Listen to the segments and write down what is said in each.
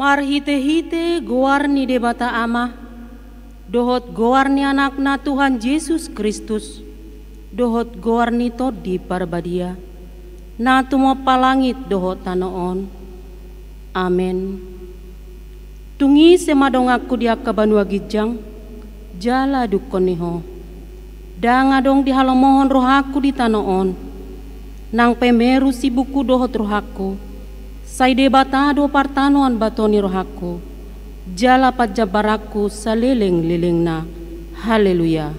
Par hite-hite goarni debata ama, dohot goarni anakna Tuhan Yesus Kristus, dohot goarni todi parbadia, na tumo palangit dohot tanoon. Amen. Tungi semadongakku dia kabanua gijang, jala dukoniho. Dangadong di halomohon rohaku di tanoon, nang pemeru si buku dohot rohaku. Sai debatado partanoan batoni rohaku, jala pajabaraku saleleng-leleng na. Haleluya.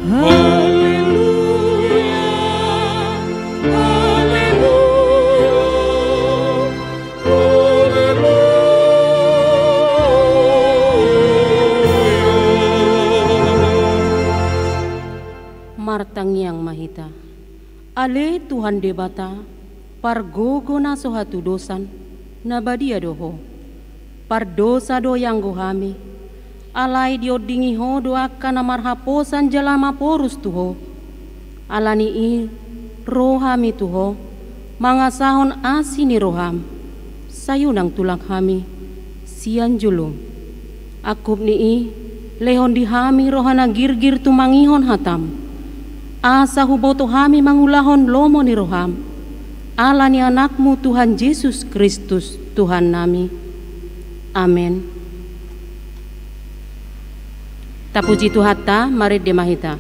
Haleluya. Haleluya. Haleluya. Martang yang mahita, ale Tuhan debata, pargogo na sohatu dosan, nabadia doho. Par dosa do yang gohami, alai dio dingiho doakan amarhaposan jalama porus tuho. Alani i rohami tuho, mangasahon asini roham, sayunang tulang hami, sian julung. Akub ni i, lehon dihami rohana girgir tumangihon hatam. Asa huboto hami mangulahon lomo ni roham. Alani anakmu Tuhan Yesus Kristus Tuhan nami. Amin. Tapuji Tuhata mari demahita.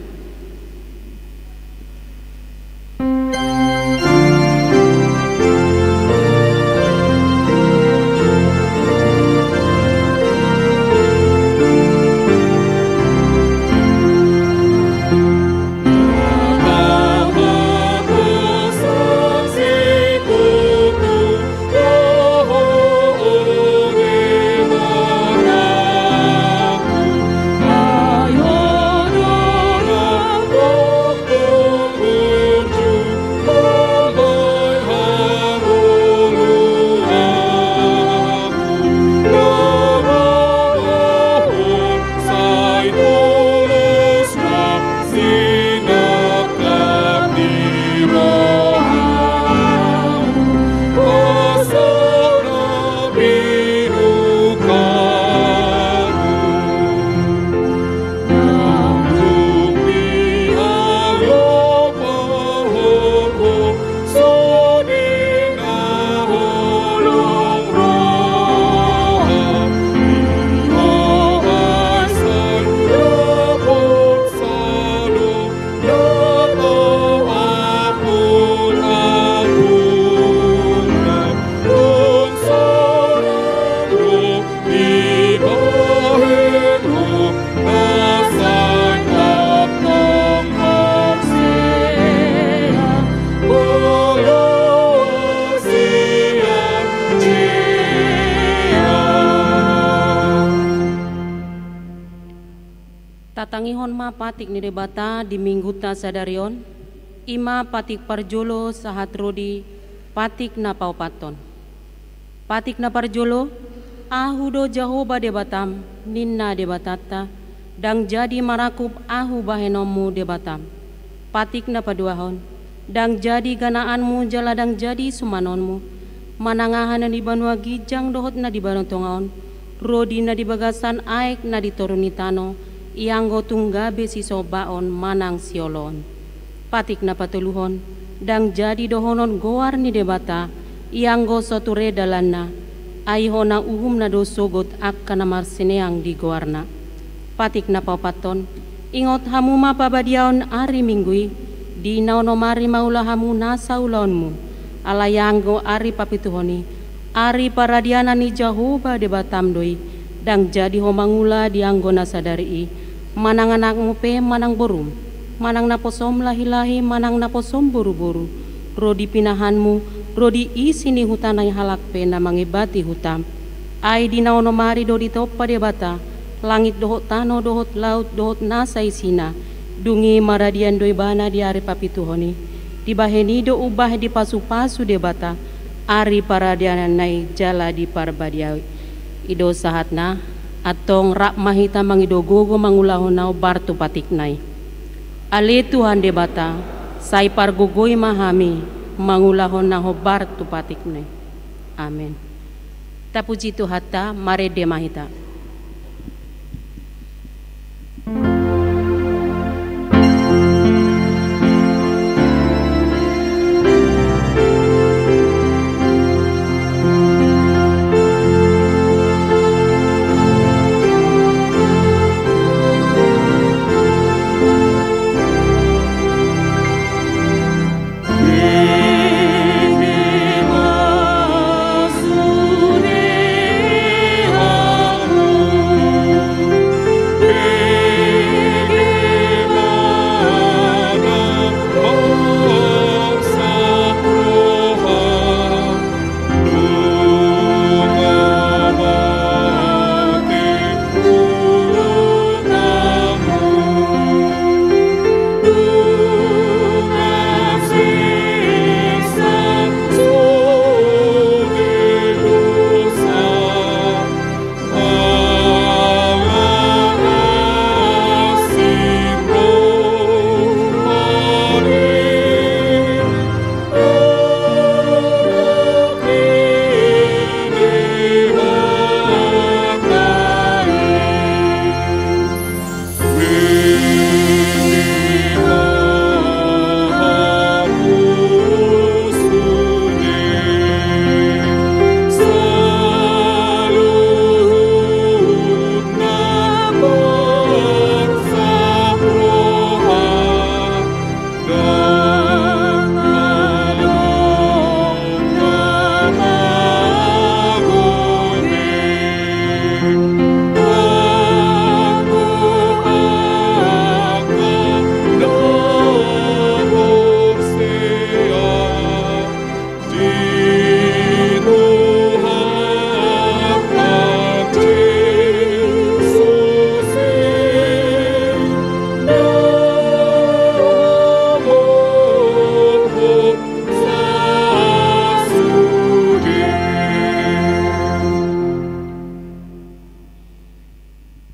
Tatangihon ma patik ni debata di minggu ta sadarion, ima patik parjolo sahat rodi patik na paupaton. Patik na parjolo, ahu do Jahoba debatam, ninna debatata, dang jadi marakup ahu bahenomu debatam. Patik na paduahon, dang jadi ganaanmu jala dang jadi sumanonmu, manangahan na di banua gijang dohot na di banotongaon, rodi na di bagasan aek na di torunitano, ianggo tunggabe si sobaon manang siolon. Patik na patuluhon, dang jadi dohonon goar ni debata, ianggo soture dalanna, aiho na uhum na dosogot akka na marsineang di goarna. Patik na papaton, ingot hamu ma pabadiaon ari minggui, di nauno mari maula hamu nasa ulaonmu, alayanggo ari papituhoni, ari paradiana ni Jahoba debatam doi, dang jadi homangula dianggo nasadari manang anakmu pe manang borum, manang naposom lahi-lahi, manang naposom buru-buru, rodi pinahanmu, rodi isini hutanay halak pe na mangibati hutam, ay dinaono mari do di topa debata, langit dohot tano dohot laut dohot nasa isina, dungi maradian doi bana di ari papituhoni, di baheni do ubah di pasu-pasu debata, ari paradianan nai jala di parbadiawi, ido sahatna, atong rak mahita mangidogogo mangulahonau bartu patiknay. Ale Tuhan debata, say pargogoy mahami, mangulahon na ho bartu patiknay. Amen. Tapuji Tuhata mare demahita.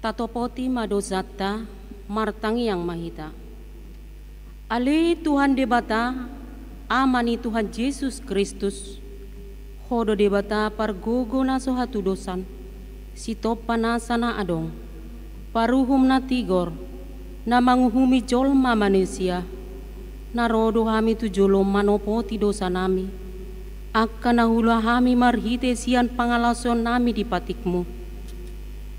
Tatopoti madosata martangi yang mahita. Ale Tuhan debata amani Tuhan Yesus Kristus. Hodo debata pargogo na sohatu dosan. Sitopa na sana adong. Paruhum na tigor. Na manguhumi jolma manusia. Narodo hami tu jolom manopoti dosa nami. Akka nahula hami marhite sian pangalason nami di patikmu.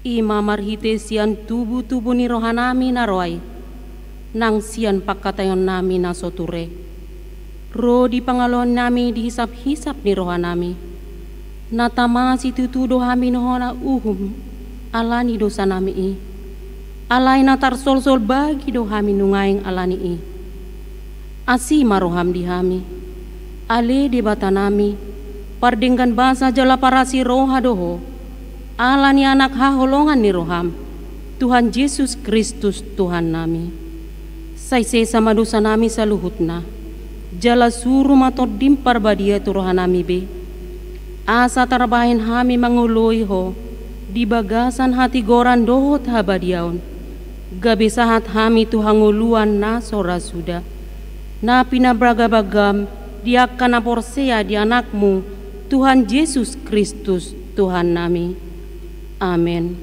Ima marhite sian tubuh-tubuh ni rohanami naroai. Nang sian pakatayon nami na soture. Ro di pangalon nami dihisap-hisap ni rohanami. Natama si tutudo hami nohona uhum. Alani dosa nami i. Alay natar sol-sol bagi do hami nungaing alani i. Asi maroham di hami. Ale di bata nami. Pardingkan basa jala parasi roha doho. Allah ni anak haholongan ni roham, Tuhan Yesus Kristus Tuhan nami. Saise sama dosa nami saluhutna, jala suruh matot dimpar badia tu rohan nami be. Asa tarbahin hami manguloi ho, di bagasan hati goran dohot habadiaon. Gabi sahat hami tu hanguluan na sora sudah. Na pinabraga bagam, diakan aporsea di anakmu, Tuhan Yesus Kristus Tuhan nami. Amin.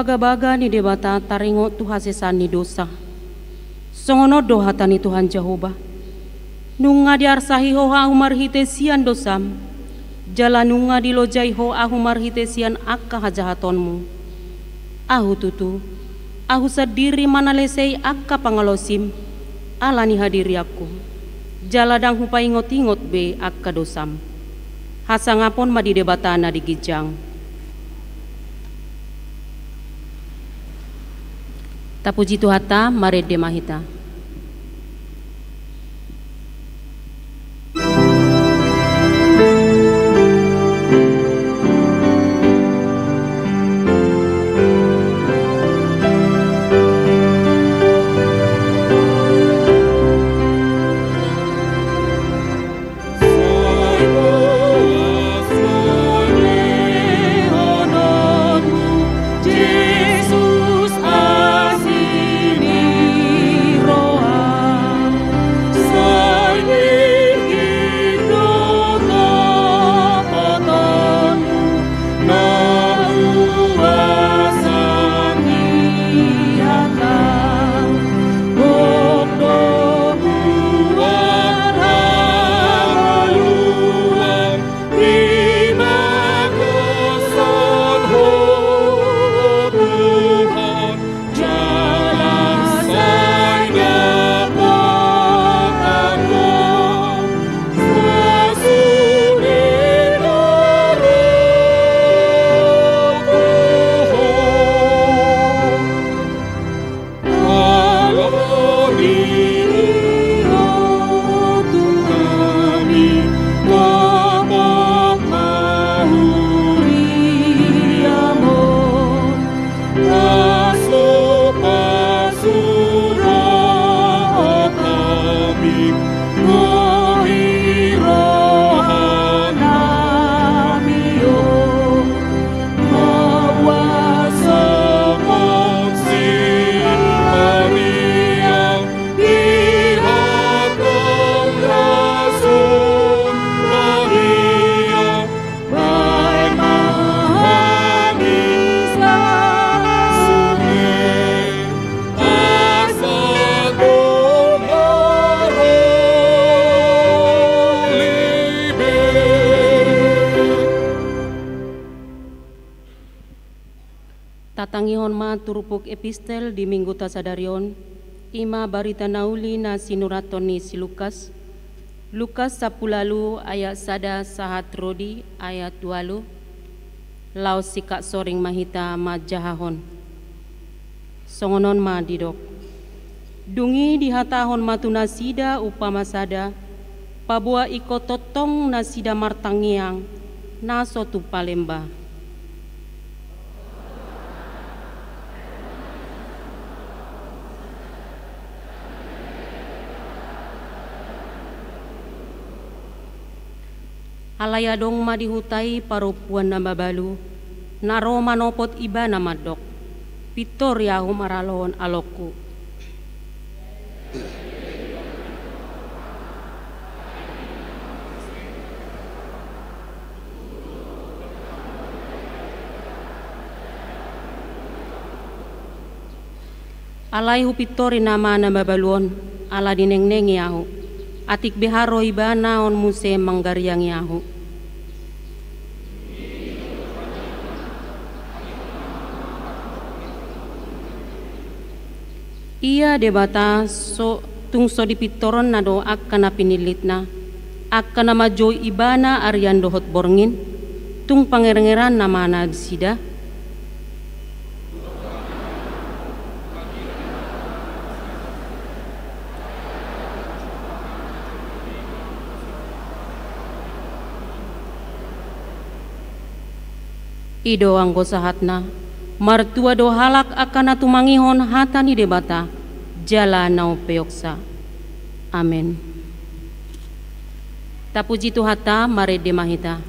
baga-baga ni debata taringo tu hasesan ni dosa. Songono do hatani Tuhan Jehovah. Nunga diarsahi ho ahumar hitesian dosam. Jalanunga dilojai ho ahumar hitesian akka hajahatonmu. Ahu tutu, ahu sendiri mana lesei akka pangalosim. Alani hadiri aku. Jaladang hupa ingot-ingot be akka dosam. Hasangapon madi debatana di gijang. Tapuji Tuhata marede mahita. Tatangihon ma turupuk epistel di minggu tasadarion, ima barita nauli na sinuraton ni si Lukas. Lukas 10 ayat sada sahat rodi ayat 2 lau sikak soring mahita ma jahahon. Songonon ma didok. Dungi dihatahon matuna sida upama sada, pabua iko totong na sida martangiang, na sotu palemba. Alaya dong madihutai parupuan na babalu, naro manopot iba na madok, pitor yahu maralon alokku. Alay hu pitori nama na babaluon, ala dinengneng yahu. Atik beharo iba naon muse manggaryang yahu. Ia debata tungso di pitoron na do akkana pinilit na akkana majoy ibana aryan dohot borngin tung pangerengeran nama nagsida. Ido anggo sahatna martua do halak akan tumangihon hatani debata jala nau peoksa. Amin. Tapuji Tuhata marede mahita.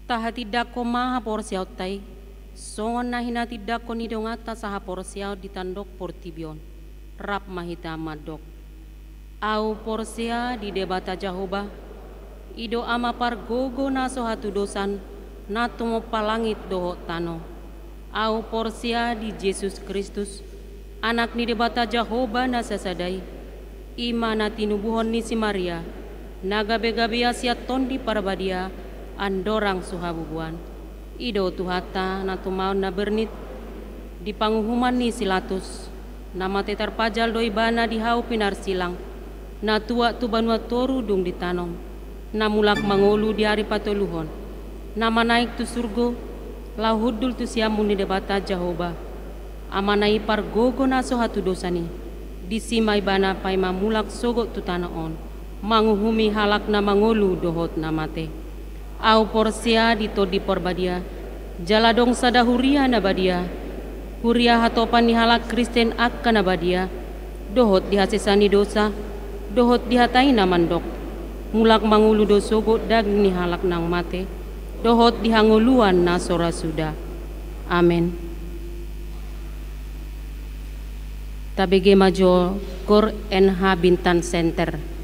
taha tidak ko maha porsiaw tay, songon na hina tidak ko nidongata saha porsiaw ditandok portibion, rap mahita madok. Au porsia di debata Jehovah, ido ama pargogo na sohatu dosan, na tumo palangit doho tano. Au porsia di Yesus Kristus, anak ni debata Jehovah na sasadai, ima na tinubuhon ni si Maria, nagabe-gabe asia tondi parbadia, andorang suhabubuan. Ido tuhata na tumaon na bernit, di panguhuman ni silatus, nama tetar pajal doi bana di hau pinar silang, na tua tu banua toru dung ditanom, na mulak mangolu di hari patoluhon, nama naik tu surgo, lahudul tu siamun ni debata Jehovah, amanai pargogo na sohatu dosani, disimai bana pai mamulak sogot tu tanaon, manguhumi halak na mangolu dohot na mate. Au porsia dito di porbadia, jaladong sada huria na badia, huria hatopan ni halak Kristen akka na badia, dohot dihasesani dosa, dohot dihatai na mandok, mulak mangulu dosogo dag ni halak nang mate, dohot dihanguluan na sora suda. Amen. Tabege majo Gor NH Bintan Center.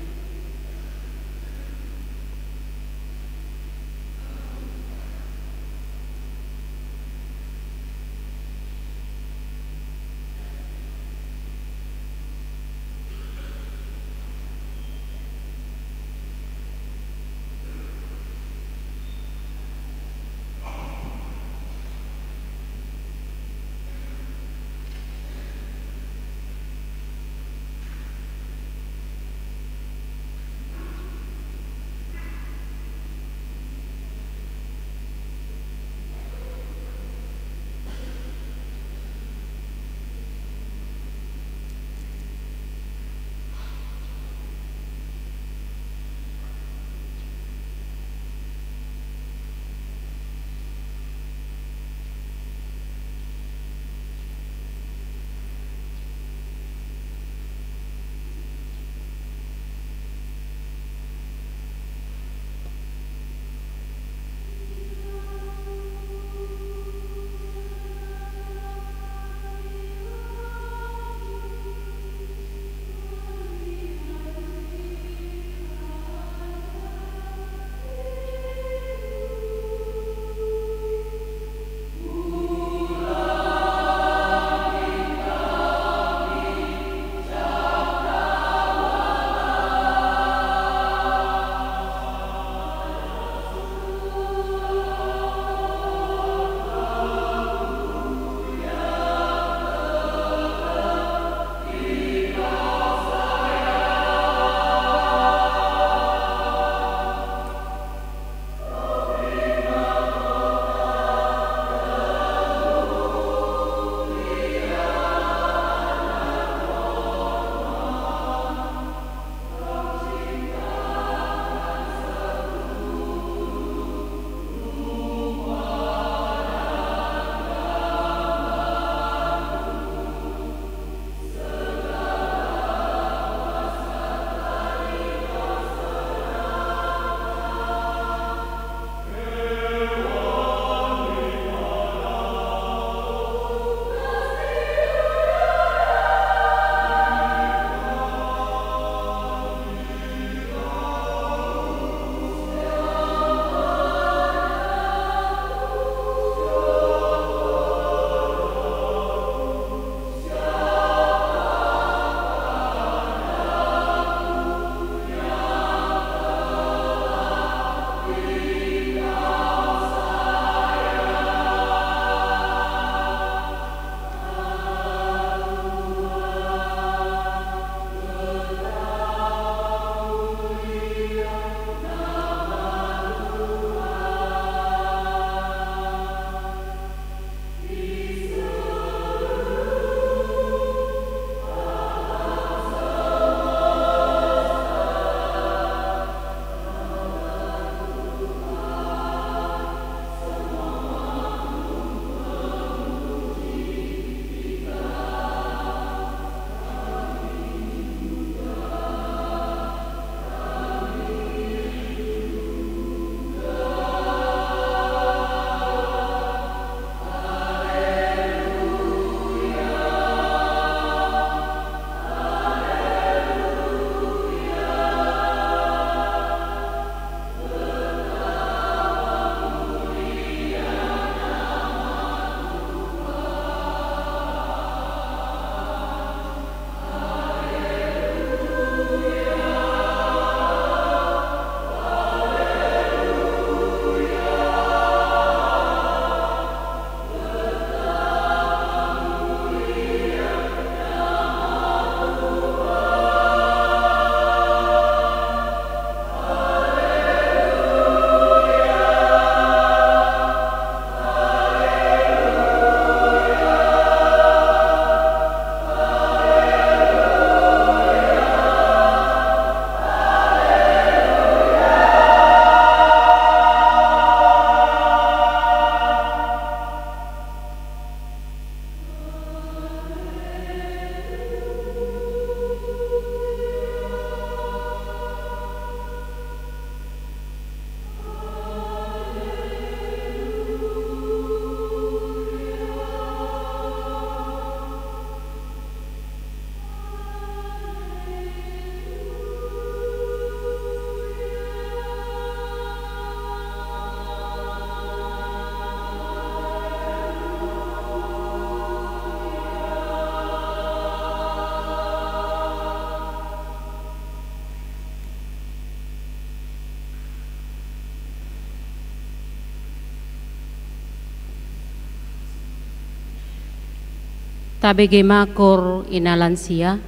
tabege makor ina lansia,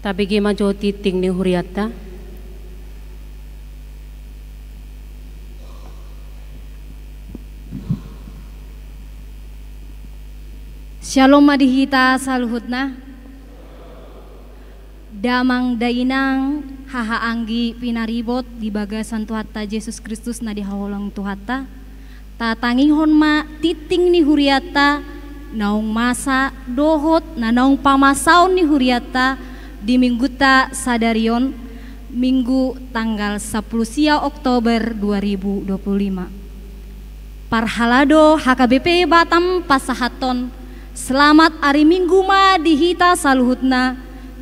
Tabigi majo titing ni huriata. Shalom madihita saluhutna. Damang dainang haha anggi pinaribot di bagasan Tuhata Yesus Kristus na dihawolong Tuhata. Tatangihon ma titing ni huriata naung masa dohot na naung pamasaon ni huriata di mingguta sadarion minggu tanggal 10 Oktober 2025. Parhalado HKBP Batam pasahaton selamat hari Minggu ma dihita saluhutna.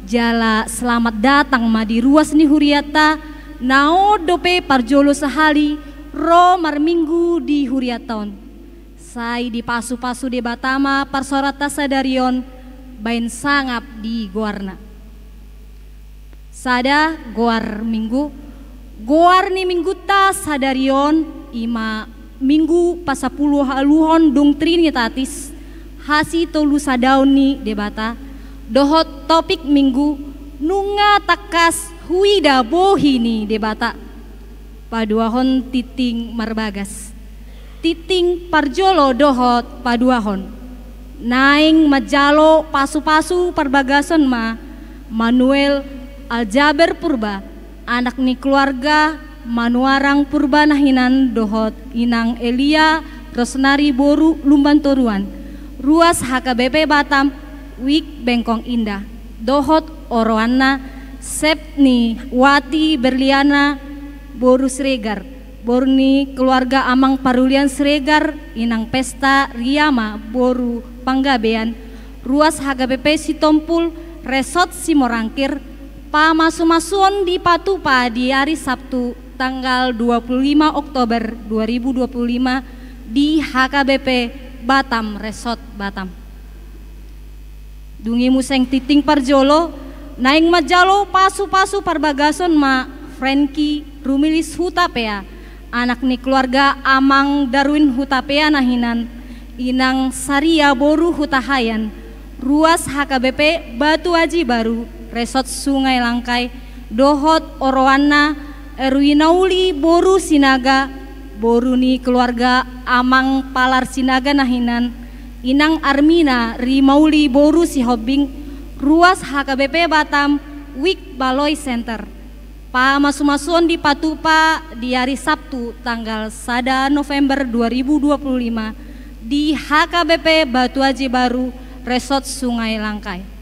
Jala selamat datang ma di ruas ni huriata nao dope parjolo sahali ro marminggu di huriaton. Sai di pasu-pasu de Batama parsorata sadarion bain sangap di goarna. Sada goar minggu goar ni minggu ta sadarion ima minggu pasapuluh haluhon dung trinitatis hasi tolu sadaun ni debata dohot topik minggu nunga takas huida bohini debata paduahon titing marbagas titing parjolo dohot paduahon naing majalo pasu-pasu perbagason ma Manuel Aljaber Purba anak ni keluarga Manuarang Purba nahinan dohot inang Elia Rosnari Boru Lumban Toruan ruas HKBP Batam Wik Bengkong Indah dohot Oroana Sepni Wati Berliana Boru Sregar Borni keluarga Amang Parulian Sregar inang pesta Riyama Boru Panggabean ruas HKBP Sitompul Resort Simorangkir pamasu-masuon di Patupa di hari Sabtu tanggal 25 Oktober 2025 di HKBP Batam Resort Batam. Dungi museng titing parjolo naing majalo pasu-pasu parbagason ma Franky Rumilis Hutapea anak ni keluarga Amang Darwin Hutapea nahinan inang Saria Boru Hutahayan ruas HKBP Batu Aji Baru Resort Sungai Langkai dohot Orowana Erwinauli Boru Sinaga Boru ni keluarga Amang Palar Sinaga nahinan inang Armina Rimauli Boru Sihobing ruas HKBP Batam Wik Baloi Center pamasu-masuon di Patupa di hari Sabtu tanggal 1 November 2025 di HKBP Batu Aji Baru Resort Sungai Langkai.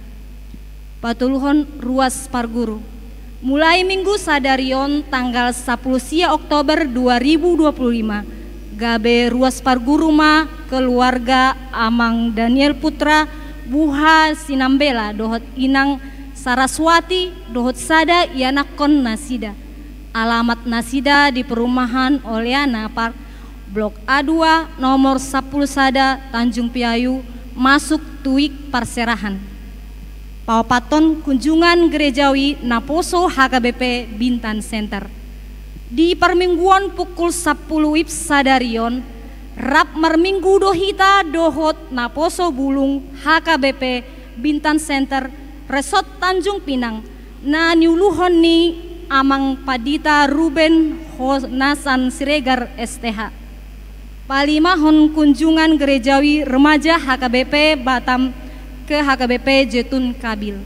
Patuluhon ruas Parguru mulai minggu sadarion tanggal 10 Oktober 2025 gabe ruas Parguru ma keluarga Amang Daniel Putra Buha Sinambela dohot inang Saraswati dohot sada ianakon Nasida alamat Nasida di perumahan Oleana Park Blok A2 nomor 10 sada Tanjung Piayu masuk Tuik Parserahan Paupaton kunjungan gerejawi Naposo HKBP Bintan Center di permingguan pukul 10 WIB sadarion rap marminggu dohita dohot Naposo Bulung HKBP Bintan Center Resort Tanjung Pinang na niuluhon ni Amang Padita Ruben Honasan Siregar STH palimahon kunjungan gerejawi remaja HKBP Batam ke HKBP Jetun Kabil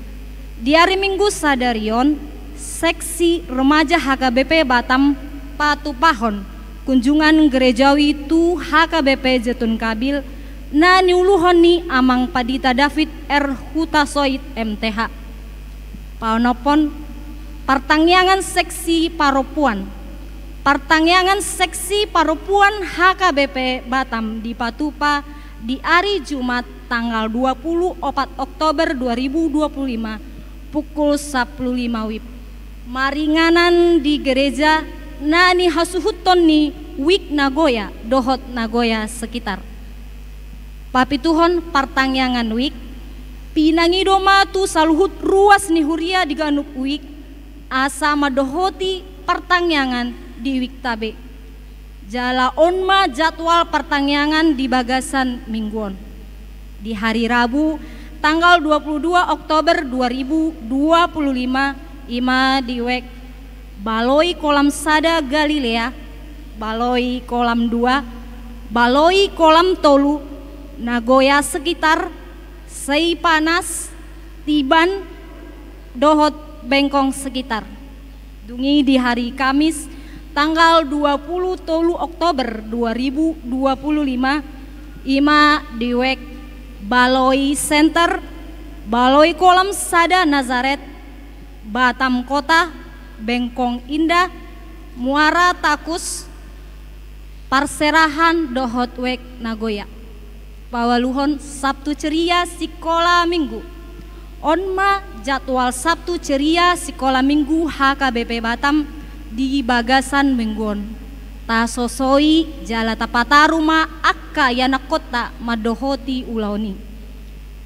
di hari Minggu sadarion seksi remaja HKBP Batam Patupahon kunjungan gerejawi tu HKBP Jetun Kabil na niuluhon ni Amang Padita David R. Hutasoid MTH paunopon pertangyangan seksi Paropuan HKBP Batam di Patupa di hari Jumat tanggal 24 Oktober 2025 pukul 15 WIB maringanan di gereja nani hasuhuton ni Wik Nagoya dohot Nagoya sekitar papituhon partangyangan Wik pinangidoma tu saluhut ruas ni huria di Ganup Wik asa madohoti partangyangan di Wik Tabe jala onma jadwal pertangyangan di bagasan mingguon di hari Rabu tanggal 22 Oktober 2025 ima diwek Baloi Kolam Sada Galilea, Baloi Kolam 2, Baloi Kolam Tolu, Nagoya sekitar, Sei Panas, Tiban, Dohot Bengkong sekitar. Dungi di hari Kamis tanggal 20 Oktober 2025 ima diwek Baloi Center, Baloi Kolam Sada Nazaret, Batam Kota, Bengkong Indah, Muara Takus, Parserahan Dohot Wek Nagoya. Pawaluhon Sabtu ceria sekolah Minggu. Onma jadwal Sabtu ceria sekolah Minggu HKBP Batam di Bagasan Mingguon. Tasosoi jala tapataruma akka yana kota madohoti ulaoni.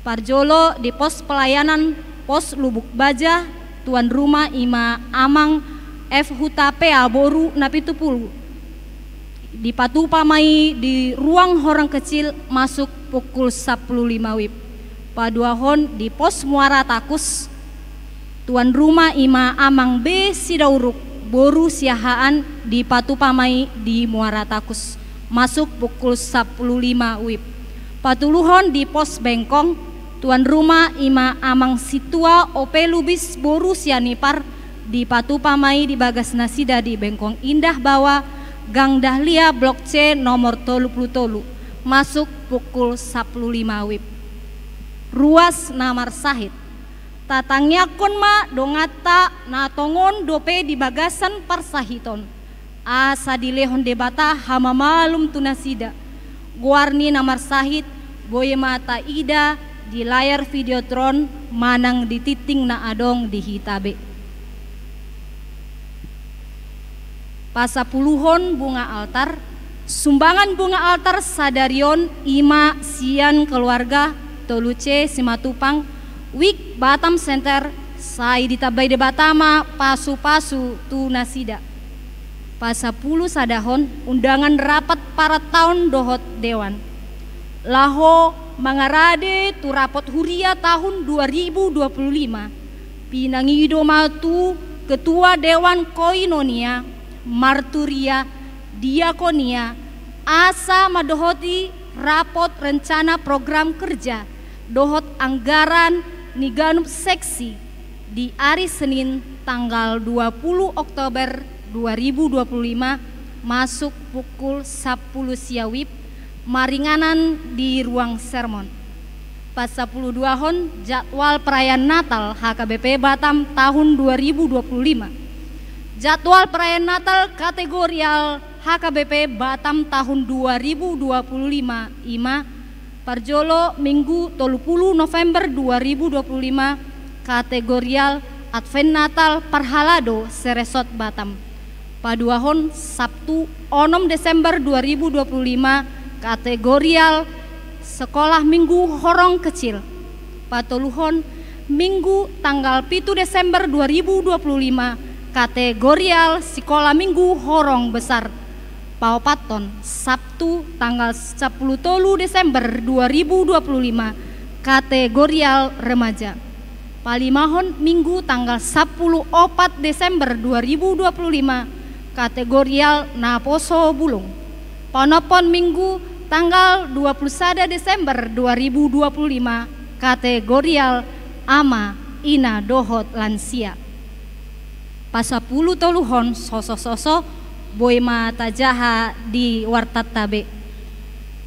Parjolo di pos pelayanan pos Lubuk Baja, tuan rumah ima Amang F Hutape Aboru Napitupulu. Di Patupamai di ruang orang kecil masuk pukul 15 WIB. Paduahon di pos Muara Takus, tuan rumah ima Amang B Sidauruk Boru Siahaan di Patupamai di Muara Takus masuk pukul 15 WIB. Patuluhon di pos Bengkong, tuan rumah ima Amang Situa Ope Lubis Boru Sianipar di Patupamai di Bagas Nasida di Bengkong Indah Bawah Gang Dahlia Blok C nomor 30 masuk pukul 15 WIB. Ruas Namar Sahid tatangnyakon ma dongata natongon dope di Bagasan Parsahiton asa dilehon debata hama malum tunasida guarni Namar Sahid boye mata ida di layar videotron manang di titing na adong di hitabe. Pasapuluhon bunga altar, sumbangan bunga altar sadarion ima sian keluarga Toluce Simatupang Wik Batam Center sai ditabay de Batama pasu-pasu tunasida. Pasapuluh sadahon undangan rapat para tahun dohot dewan. Laho mangarade tu rapot huria tahun 2025. Pinangido matu ketua dewan koinonia, marturia, diakonia, asa madohoti rapot rencana program kerja dohot anggaran niganup seksi di hari Senin tanggal 20 Oktober 2025 masuk pukul 10 siawib maringanan di ruang sermon. Pas 12 hon jadwal perayaan Natal HKBP Batam tahun 2025. Jadwal perayaan Natal kategorial HKBP Batam tahun 2025 ima Parjolo Minggu 30 November 2025 kategorial Advent Natal Parhalado Seresot Batam. Paduahon Sabtu 6 Desember 2025 kategorial Sekolah Minggu Horong Kecil. Patoluhon Minggu tanggal 7 Desember 2025 kategorial Sekolah Minggu Horong Besar. Paupaton Sabtu tanggal 10 Desember 2025 kategorial remaja. Palimahon Minggu tanggal 10 Desember 2025 kategorial Naposo Bulung. Panopon Minggu tanggal 21 Desember 2025 kategorial Ama Ina Dohot Lansia. Pasapuluh toluhon soso-soso boy mata jaha di wartat tabe.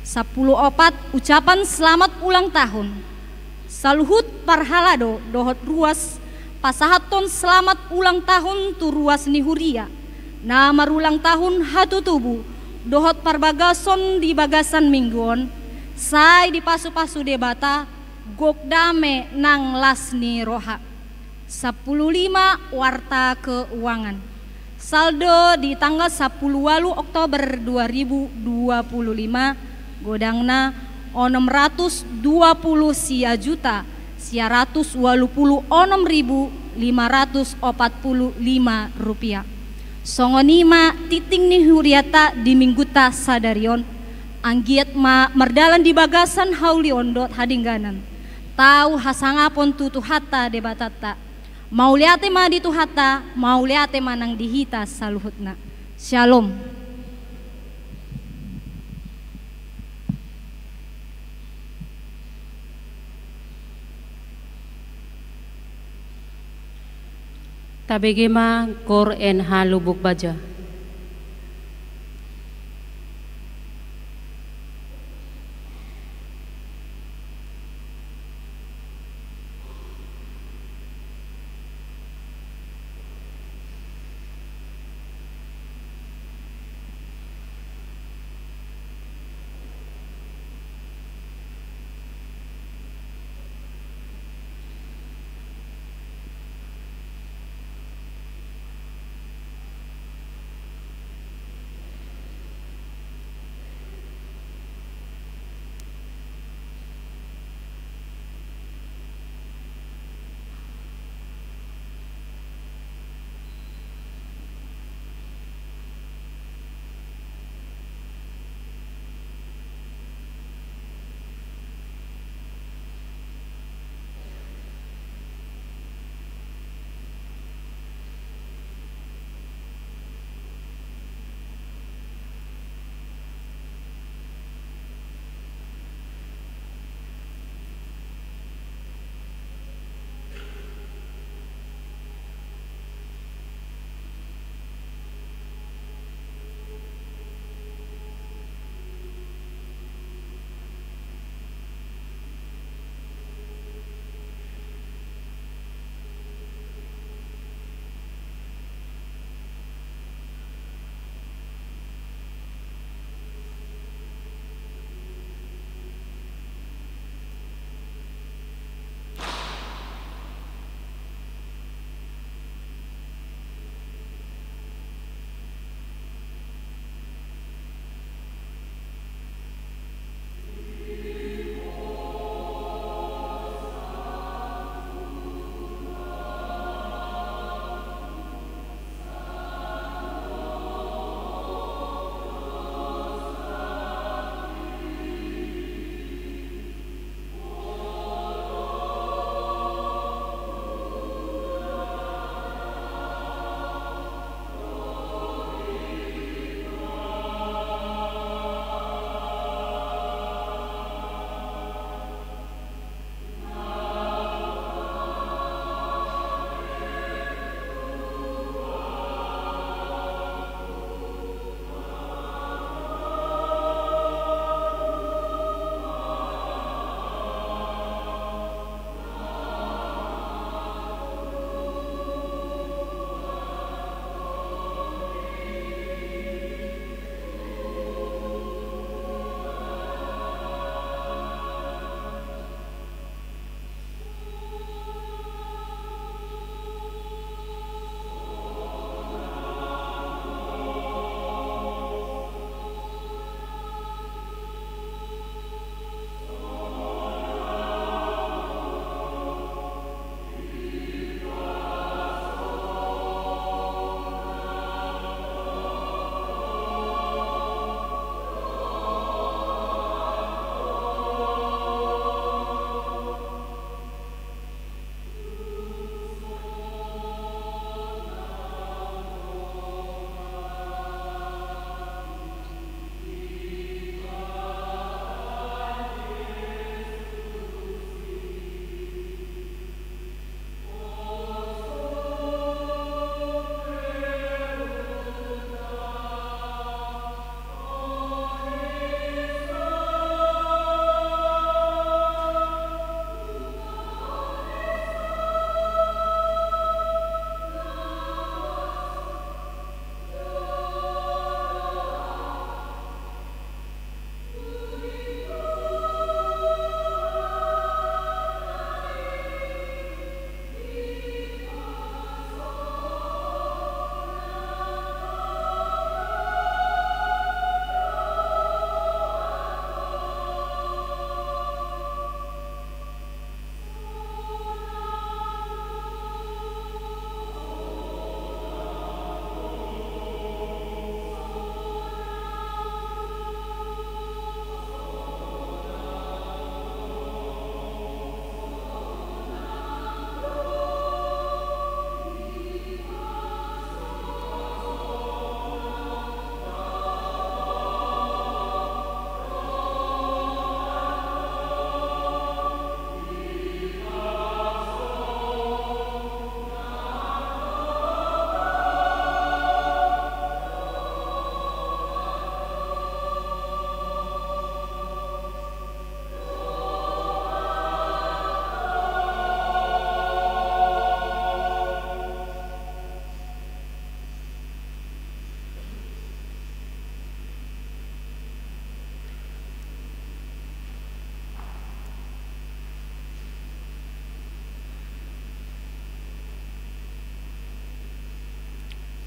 10 ucapan selamat ulang tahun. Saluhut Parhalado dohot ruas pasahaton selamat ulang tahun tu ruas nihuria. Nama ulang tahun hatu tubuh dohot Parbagason di Bagasan Mingguon. Sai di pasu-pasu debata gokdame nang lasni roha. 15 warta keuangan. Saldo di tanggal 10 Oktober 2025 godangna 620 sia juta sia 186.545 rupiah. Songonima titing ni huriata di mingguta sadarion anggiat ma merdalan di Bagasan hauli ondot hadingganan. tahu hasangapon tu hatta de batata. Mau liate ma di tu hatta, mau liate manang dihita saluhutna. Shalom. Tabegema kor en halubuk baja.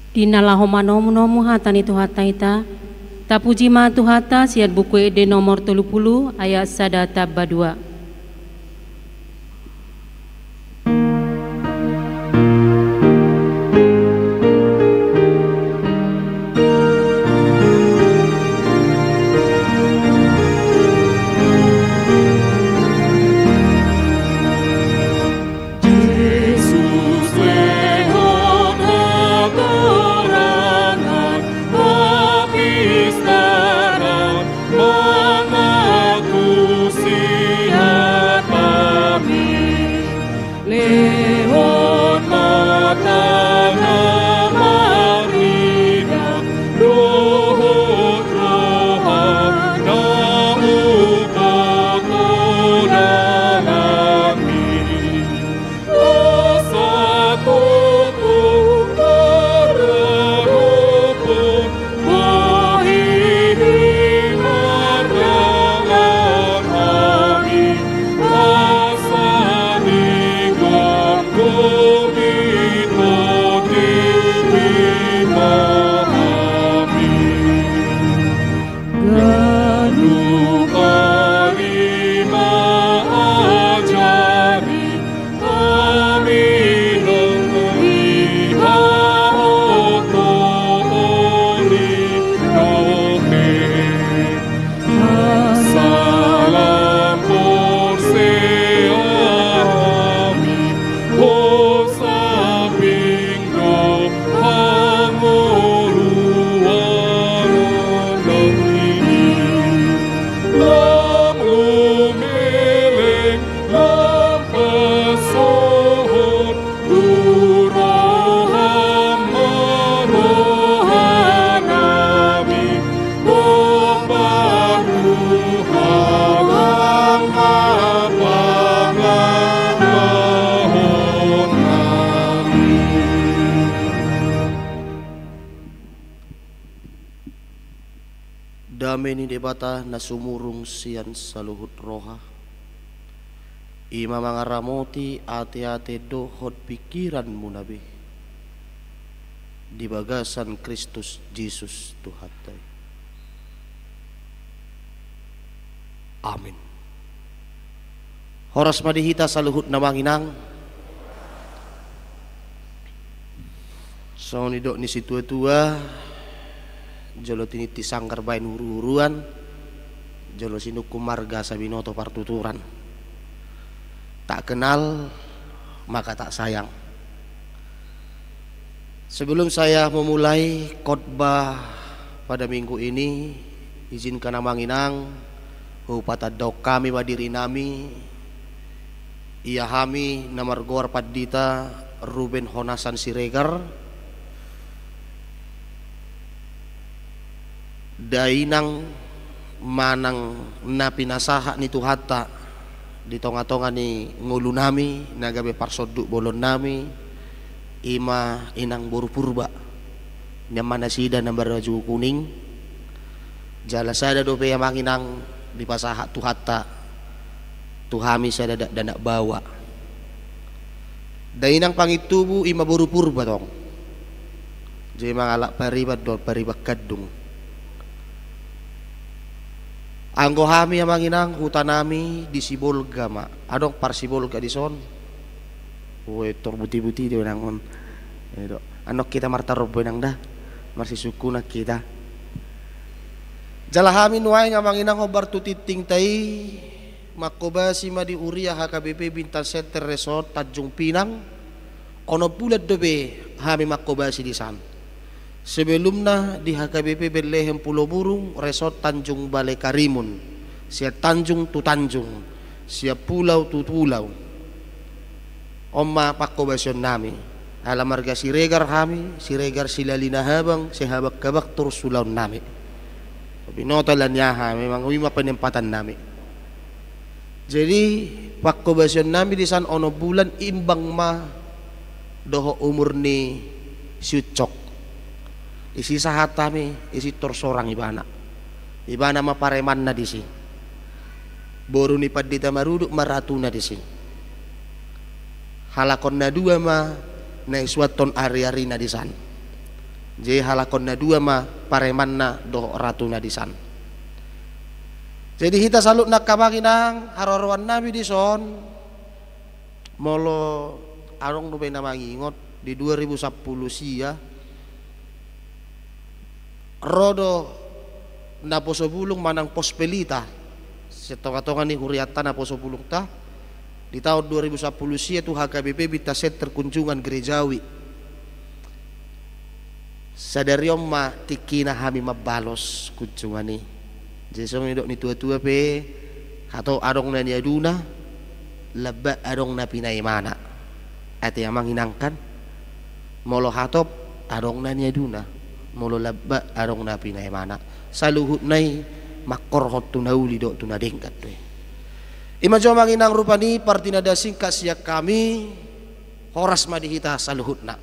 Dinalahoma nomu hatani tuhata ita. Tapuji ma tuhata siat buku ede nomor 30 ayat sada tab 2. Dameni debata nasumurung sian saluhut roha. Ima mangaramoti ate-ate dohot pikiranmu nabi. Di bagasan Kristus Yesus Tuhan. Amin. Horas madihita saluhut namanginang. So ni dok ni si tua-tua. Jolo tiniti sanggar bain huru-huruan, jolo sinuku marga sabinoto partuturan. Tak kenal maka tak sayang. Sebelum saya memulai khotbah pada minggu ini, izinkan namanginang upata dok kami wadiri nami ia hami namargor paddita Ruben Honasan Siregar dainang manang napinasaha ni tuhata di tonga-tonga ni ngulu nami nagabe parsoduk bolon nami ima inang boru purba nyamana sida nambar baju kuning jala sada dope yang manginang di pasaha tuhata tuhami sada danak bawa dainang pangitubu ima boru purba tong jadi mangalak paribat do paribat kadung anggo hami yang manginang hutanami di Sibolga ma adong par Sibolga di son we tor buti-buti di nangon edo anok kita martarob benang dah masih suku nak kita jala hami nuai nga manginang obar tutiting tai makobasi ma di Uria HKBP Bintan Center Resort Tanjung Pinang ono pulat dobe hami makobasi di sana. Sebelumnya di HKBP Bethlehem Pulau Burung Resort Tanjung Balai Karimun siap Tanjung tu Tanjung siap pulau tu pulau Oma pakobasion nami ala marga Siregar hami Siregar silalina habang sehabak kabak terus sulaun nami binoto lan yaha memang wima penempatan nami jadi pakobasion nami di san ono bulan imbang ma doho umur ni siucok isi sahatami isi torsorang ibana mapareman na disi boru ni padita maruduk maratuna disi halakon na dua ma na iswaton ari-ari na disan Je halakon na dua ma pareman na do ratu na di san. Jadi kita salut nak kabagi nang harorwan nabi di son molo arong nubai na mangingot di 2010 sia rodo na poso bulung manang pospelita setonga-tonga ni huriatan na poso bulung ta di tahun 2010 sia tu HKBP bita set terkunjungan gerejawi sadariom ma tikina hami mabalos kunjungan ni jesong idok ni tua-tua pe atau arong na niya duna laba arong na pinay mana ati amang inangkan molo hatop arong na niya duna molo laba arong na pinay mana saluhut nay makorhot tunauli do tunadengkat pe imajo manginang rupa ni partinada singkat siak kami horas madihita saluhut na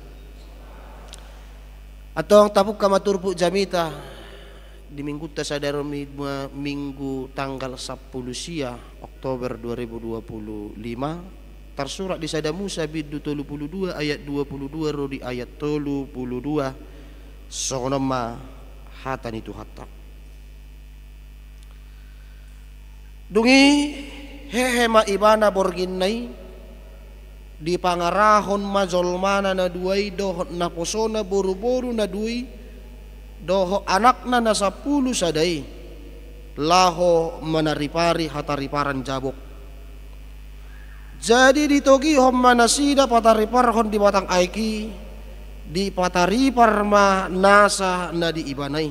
atau tapuk kamaturpu jamita di minggu tasadaro minggu tanggal 10 sia Oktober 2025 tersurat di sada Musa bidu 32 ayat 22 ro di ayat 32 sonoma hatan itu hatta dungi hehe ma ibana borginnai di pangarahon majolmana na duai dohot na posona boru-boru na duai doho anakna na 10 sadai laho manaripari hatariparan jabok jadi ditogi hom manasida patariparhon di batang aiki di pataripar ma nasa na di ibanai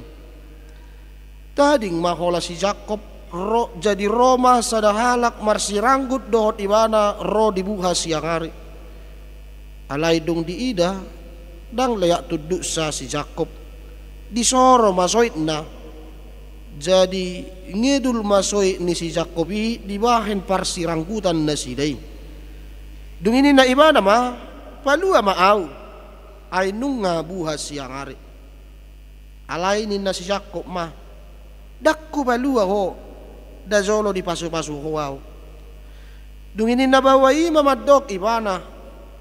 tading mahola si Jakob ro jadi Roma sadahalak marsiranggut dohot ibana ro dibuha siang hari alai dong di ida dang leyak tuduk sa si Jakob disoro masoit na jadi ngedul masoit ni si Jakobi dibahen parsirangkutan na sidai dung ini na iba nama palua maau ay nung nga buhas siang hari alay ni na si Jakob ma dakku palua ho da zolo di pasu-pasu huwaw dung ini na bawai mamadok ibana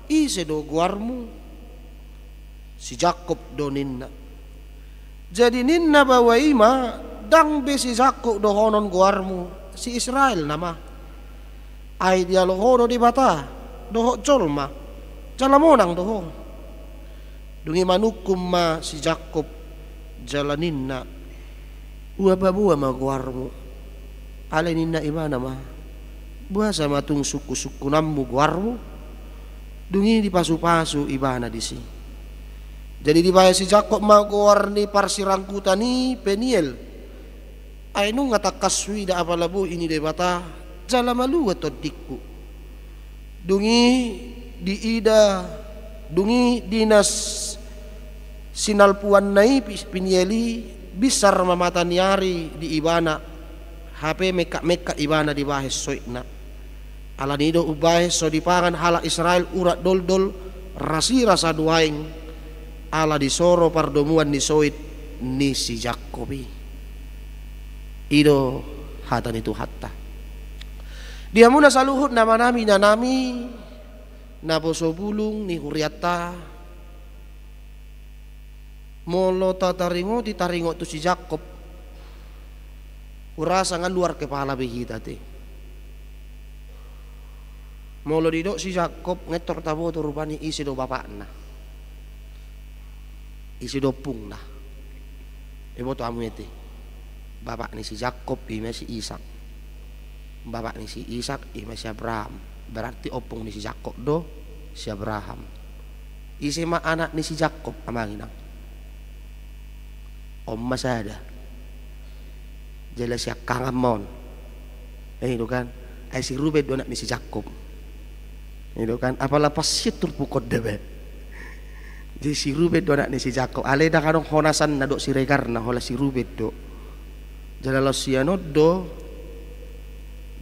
ise do guarmu si Jakob donin na jadi ninna bawai ma dang besi Jakob dohonon guarmu si Israel nama ay dia lohono di bata doho colma jalamonang doho dungi manukum ma si Jakob jalaninna uababua ma guarmu ale ninna imana ma buasa matung suku-suku nammu guarmu dungi di pasu-pasu ibana disi jadi dibayar si Jakob magor ni parsirangkutan ni Peniel ay nung ngatakaswi da apalabu ini debata jalamalu atau dikku dungi di ida dungi dinas sinalpuan nai Penieli bisar mamatan yari di ibana HP meka ibana dibahas soitna ala nido ubahas so dipangan hala Israel urat dol rasi rasa duaing ala disoro pardomuan ni soit ni si Jakobi ido hatan itu hatta dia muna saluhut nama nami na nami na poso bulung ni huriata molo tataringo ditaringo tu si Jakob urasa nga luar kepala behita te molo dido si Jakob ngetor tabo tu rupani isi do bapakna isi dopung lah ibu tu amu ete bapak ni si Jakob ima si Ishak bapak ni si Ishak ima si Abraham berarti opung ni si Jakob do si Abraham isi ma anak ni si Jakob amanginang om masada jelas ya kangamon itu kan ay si Ruben do anak ni si Jakob itu kan apalah pas situr pukod debe di si Ruben do anak ni si Jakob ale da kadong honasan na do si Regar na hola si Ruben do jalalo siano do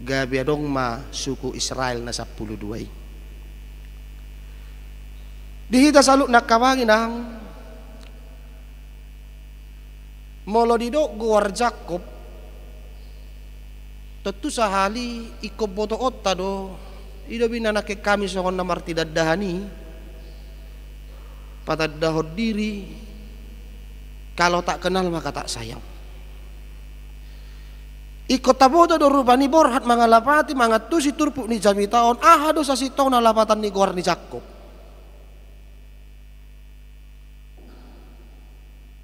gabi adong ma suku Israel na 12 dihita saluk nakawangin ang molo dido guar Jakob tentu sahali ikoboto otta do ido binanake kami songon na martidadahani patadahod diri Kalau tak kenal maka tak sayang. Ikut tabodo do rubani borhat mangalapati mangatusi turpuk ni jami taon ahado sa sitong na lapatan ni gor ni Jakob.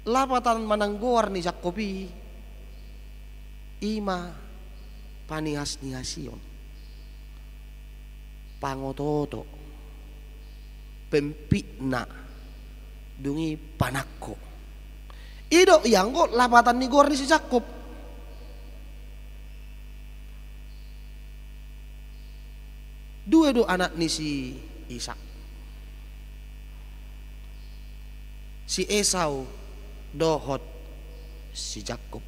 Lapatan mananggor ni Jakobi ima panihas-nihasiyon pangototo pempikna dungi panakko ido yang kok lapatan ni gor ni si Jakob. Dua do anak ni si Ishak, si Esau dohot si Jakob.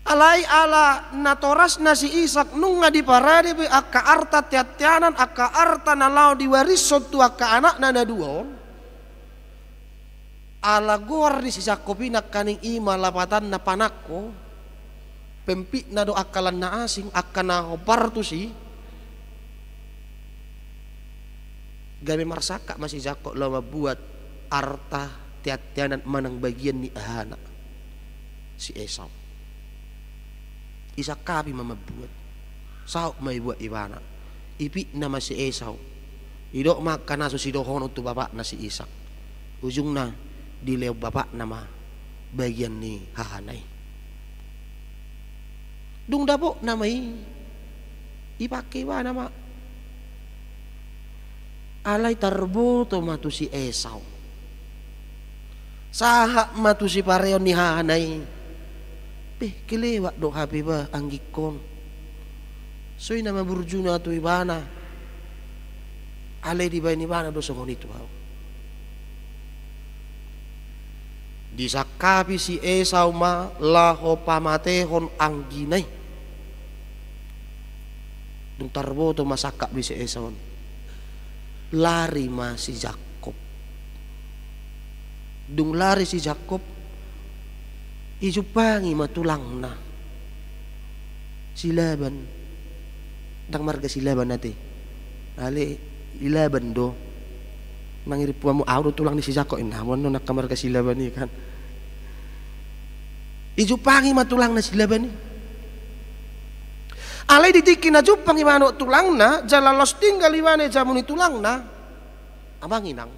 Alai ala natoras na si Ishak nung nga di parade be akka arta tiatianan akka arta nalau diwaris sotu akka anak na duon. Ala gor ni si Jakob inak kaning ima lapatan na panakko pempik na do akalan na asing akka na hopartu si game marsaka masih Jakob lo mabuat arta tiatianan manang bagian ni ahana si Esau. Isa kapi mamabuat sao may buat ibana ipi nama si Esau idok maka naso si dohon untuk bapak na si Ishak ujung na dilew bapak nama bagian ni hahanay dung dabo namay ipake ba nama alay tarboto matu si Esau saha matu si pareon ni hahanay kelewat do habi ba anggikon soy na maburjuna to ibana alay di ba ni bana do songon itu haw disakapi si Esau ma laho pamatehon angginay dung tarboto masakap bi si Esau lari ma si Jakob dung lari si Jakob ijupangi matulang na si Laban dang marga si Laban nati ali ilaban do nangirip mo auro tulang ni si Jakob inamon no nakamarga si Laban ni kan ijupangi matulang na si Laban ni alay ditiki na jupang imano tulang na jalalos tinggal iwane jamuni tulang na amanginang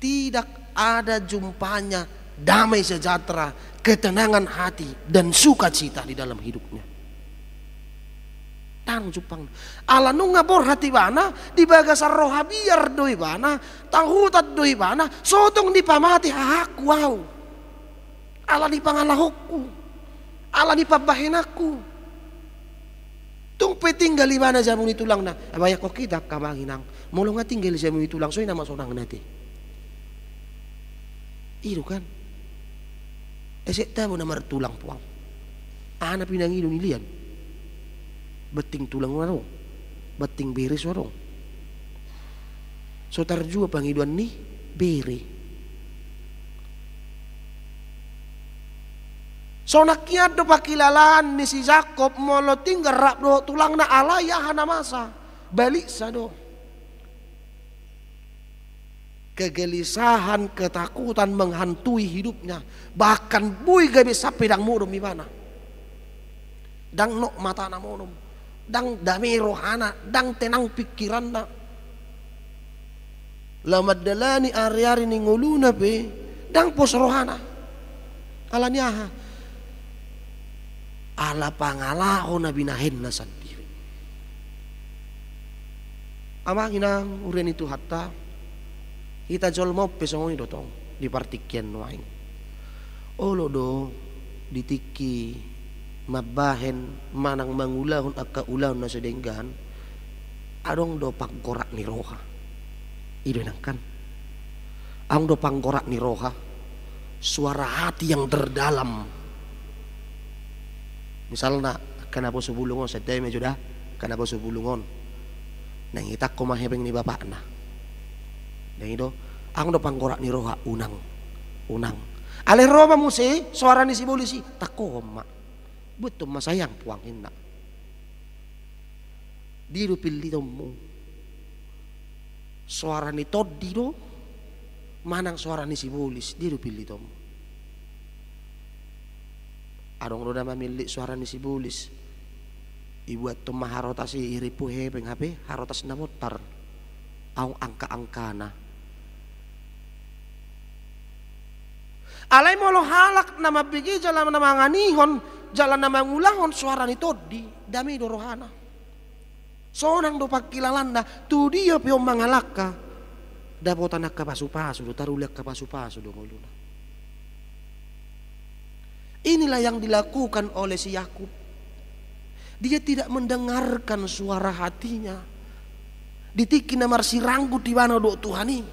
tidak ada jumpanya damai sejahtera, ketenangan hati dan sukacita di dalam hidupnya. Tang jupang ala nunga bor hati bana di bagasar roha biar doi bana tanghutat doi bana sotong di pamati hahaku wow ala di pangalahokku ala di pabahenaku tung petinggal di bana jamun itulang na abaya ko kita kamanginang mulong nga tinggal jamun itulang soy nama sonang nati. Iro kan esek tamo na martulang puang ana pinangilo nilian beting tulang warong beting beres warong so tarjua pangiduan ni bere so nakiat do pakilalaan ni si Jakob molo tinggal rap do tulang na alaya hana masa balik sa do kegelisahan, ketakutan menghantui hidupnya. Bahkan bui gabe sapi dang modom ibana. Dang nok mata na modom. Dang damai rohana, dang tenang pikiranna. Lamad dalani ari-ari ni nguluna pe, dang pos rohana. Alaniaha. Ala pangalaho na binahen na sendiri. Amanginang uren itu hatta kita jol mau pesongon itu tong di partikian waing. Olo do ditiki mabahen manang mangulahun akka ulahun na sedenggan adong do pangkorak ni roha. Ido nangkan. Ang do pangkorak ni roha suara hati yang terdalam. Misalnya kenapa sebulungon sedai mejoda kenapa sebulungon nang itak ko mahebeng ni bapak na. Dan itu ang do pangkorak ni roha unang ale roha musi suara ni si polisi takoma betul masayang puangin nak di rupil di tomu suara ni toddi do manang suara ni sibulis dia do pilih tom. Adong do nama milik suara ni sibulis ibuat tom maharotasi iripu hepeng hape harotas na motar au angka-angkana. Alay molo halak nama bigi jalan nama nganihon jalan nama ngulahon suara ni toddi dami do rohana. Sonang do pakilalanda tu dia piom mangalaka dapotan nak pasu-pasu do taruliak pasu-pasu do nguluna. Inilah yang dilakukan oleh si Yakub. Dia tidak mendengarkan suara hatinya. Ditiki namar siranggu di mana do Tuhan ini.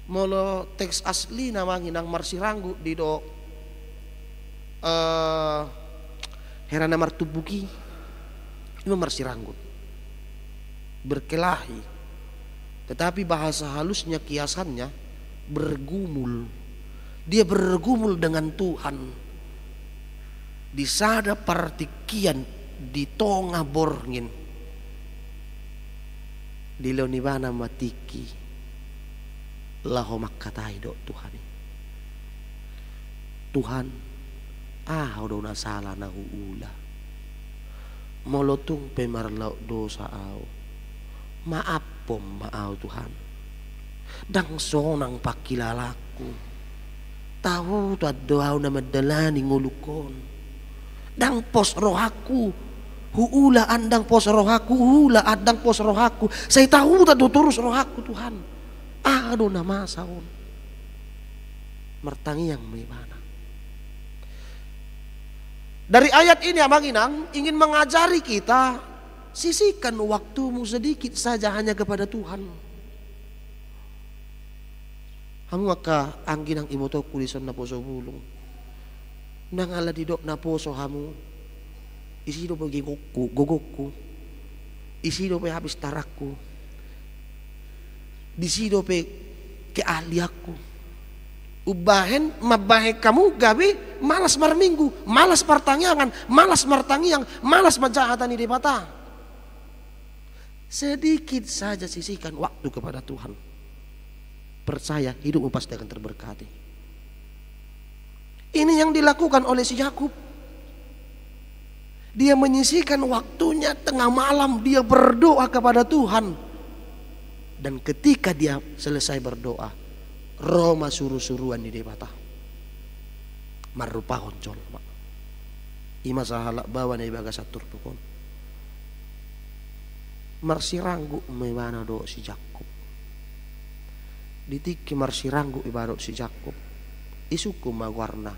Molo teks asli namangi nang marsiranggu di do herana martubuki itu marsiranggu berkelahi, tetapi bahasa halusnya kiasannya bergumul. Dia bergumul dengan Tuhan di sada partikian di tongah borngin di leonibana matiki laho makatai do Tuhan. Tuhan udah na salah na huula molotung pemarlau dosa au maaf pom maau Tuhan dang sonang pakilalaku tahu tu doa na madalani ngulukon dang pos rohaku huula andang pos rohaku hula andang pos rohaku saya tahu tak turus rohaku Tuhan aduh nama saun mertangi yang mana. Dari ayat ini Abang Inang ingin mengajari kita sisihkan waktumu sedikit saja hanya kepada Tuhan. Hamu maka angginang imotoku di sana poso bulung nang ala didok na poso hamu isi do bagi gogokku isi do pe habis tarakku di do pe ke ahliaku ubahen mabahe kamu gawe malas marminggu malas pertanyaan malas martangiang malas majahatan di mata. Sedikit saja sisihkan waktu kepada Tuhan, percaya hidupmu pasti akan terberkati. Ini yang dilakukan oleh si Yakub. Dia menyisihkan waktunya tengah malam, dia berdoa kepada Tuhan. Dan ketika dia selesai berdoa, Roma suruh-suruhan di debata. Marupa honcol. Ima sahalak bawa na ibaga satur tukon. Marsiranggu memana do si Yakub. Ditiki marsiranggu ibarat si Yakub. Isuku magwarna.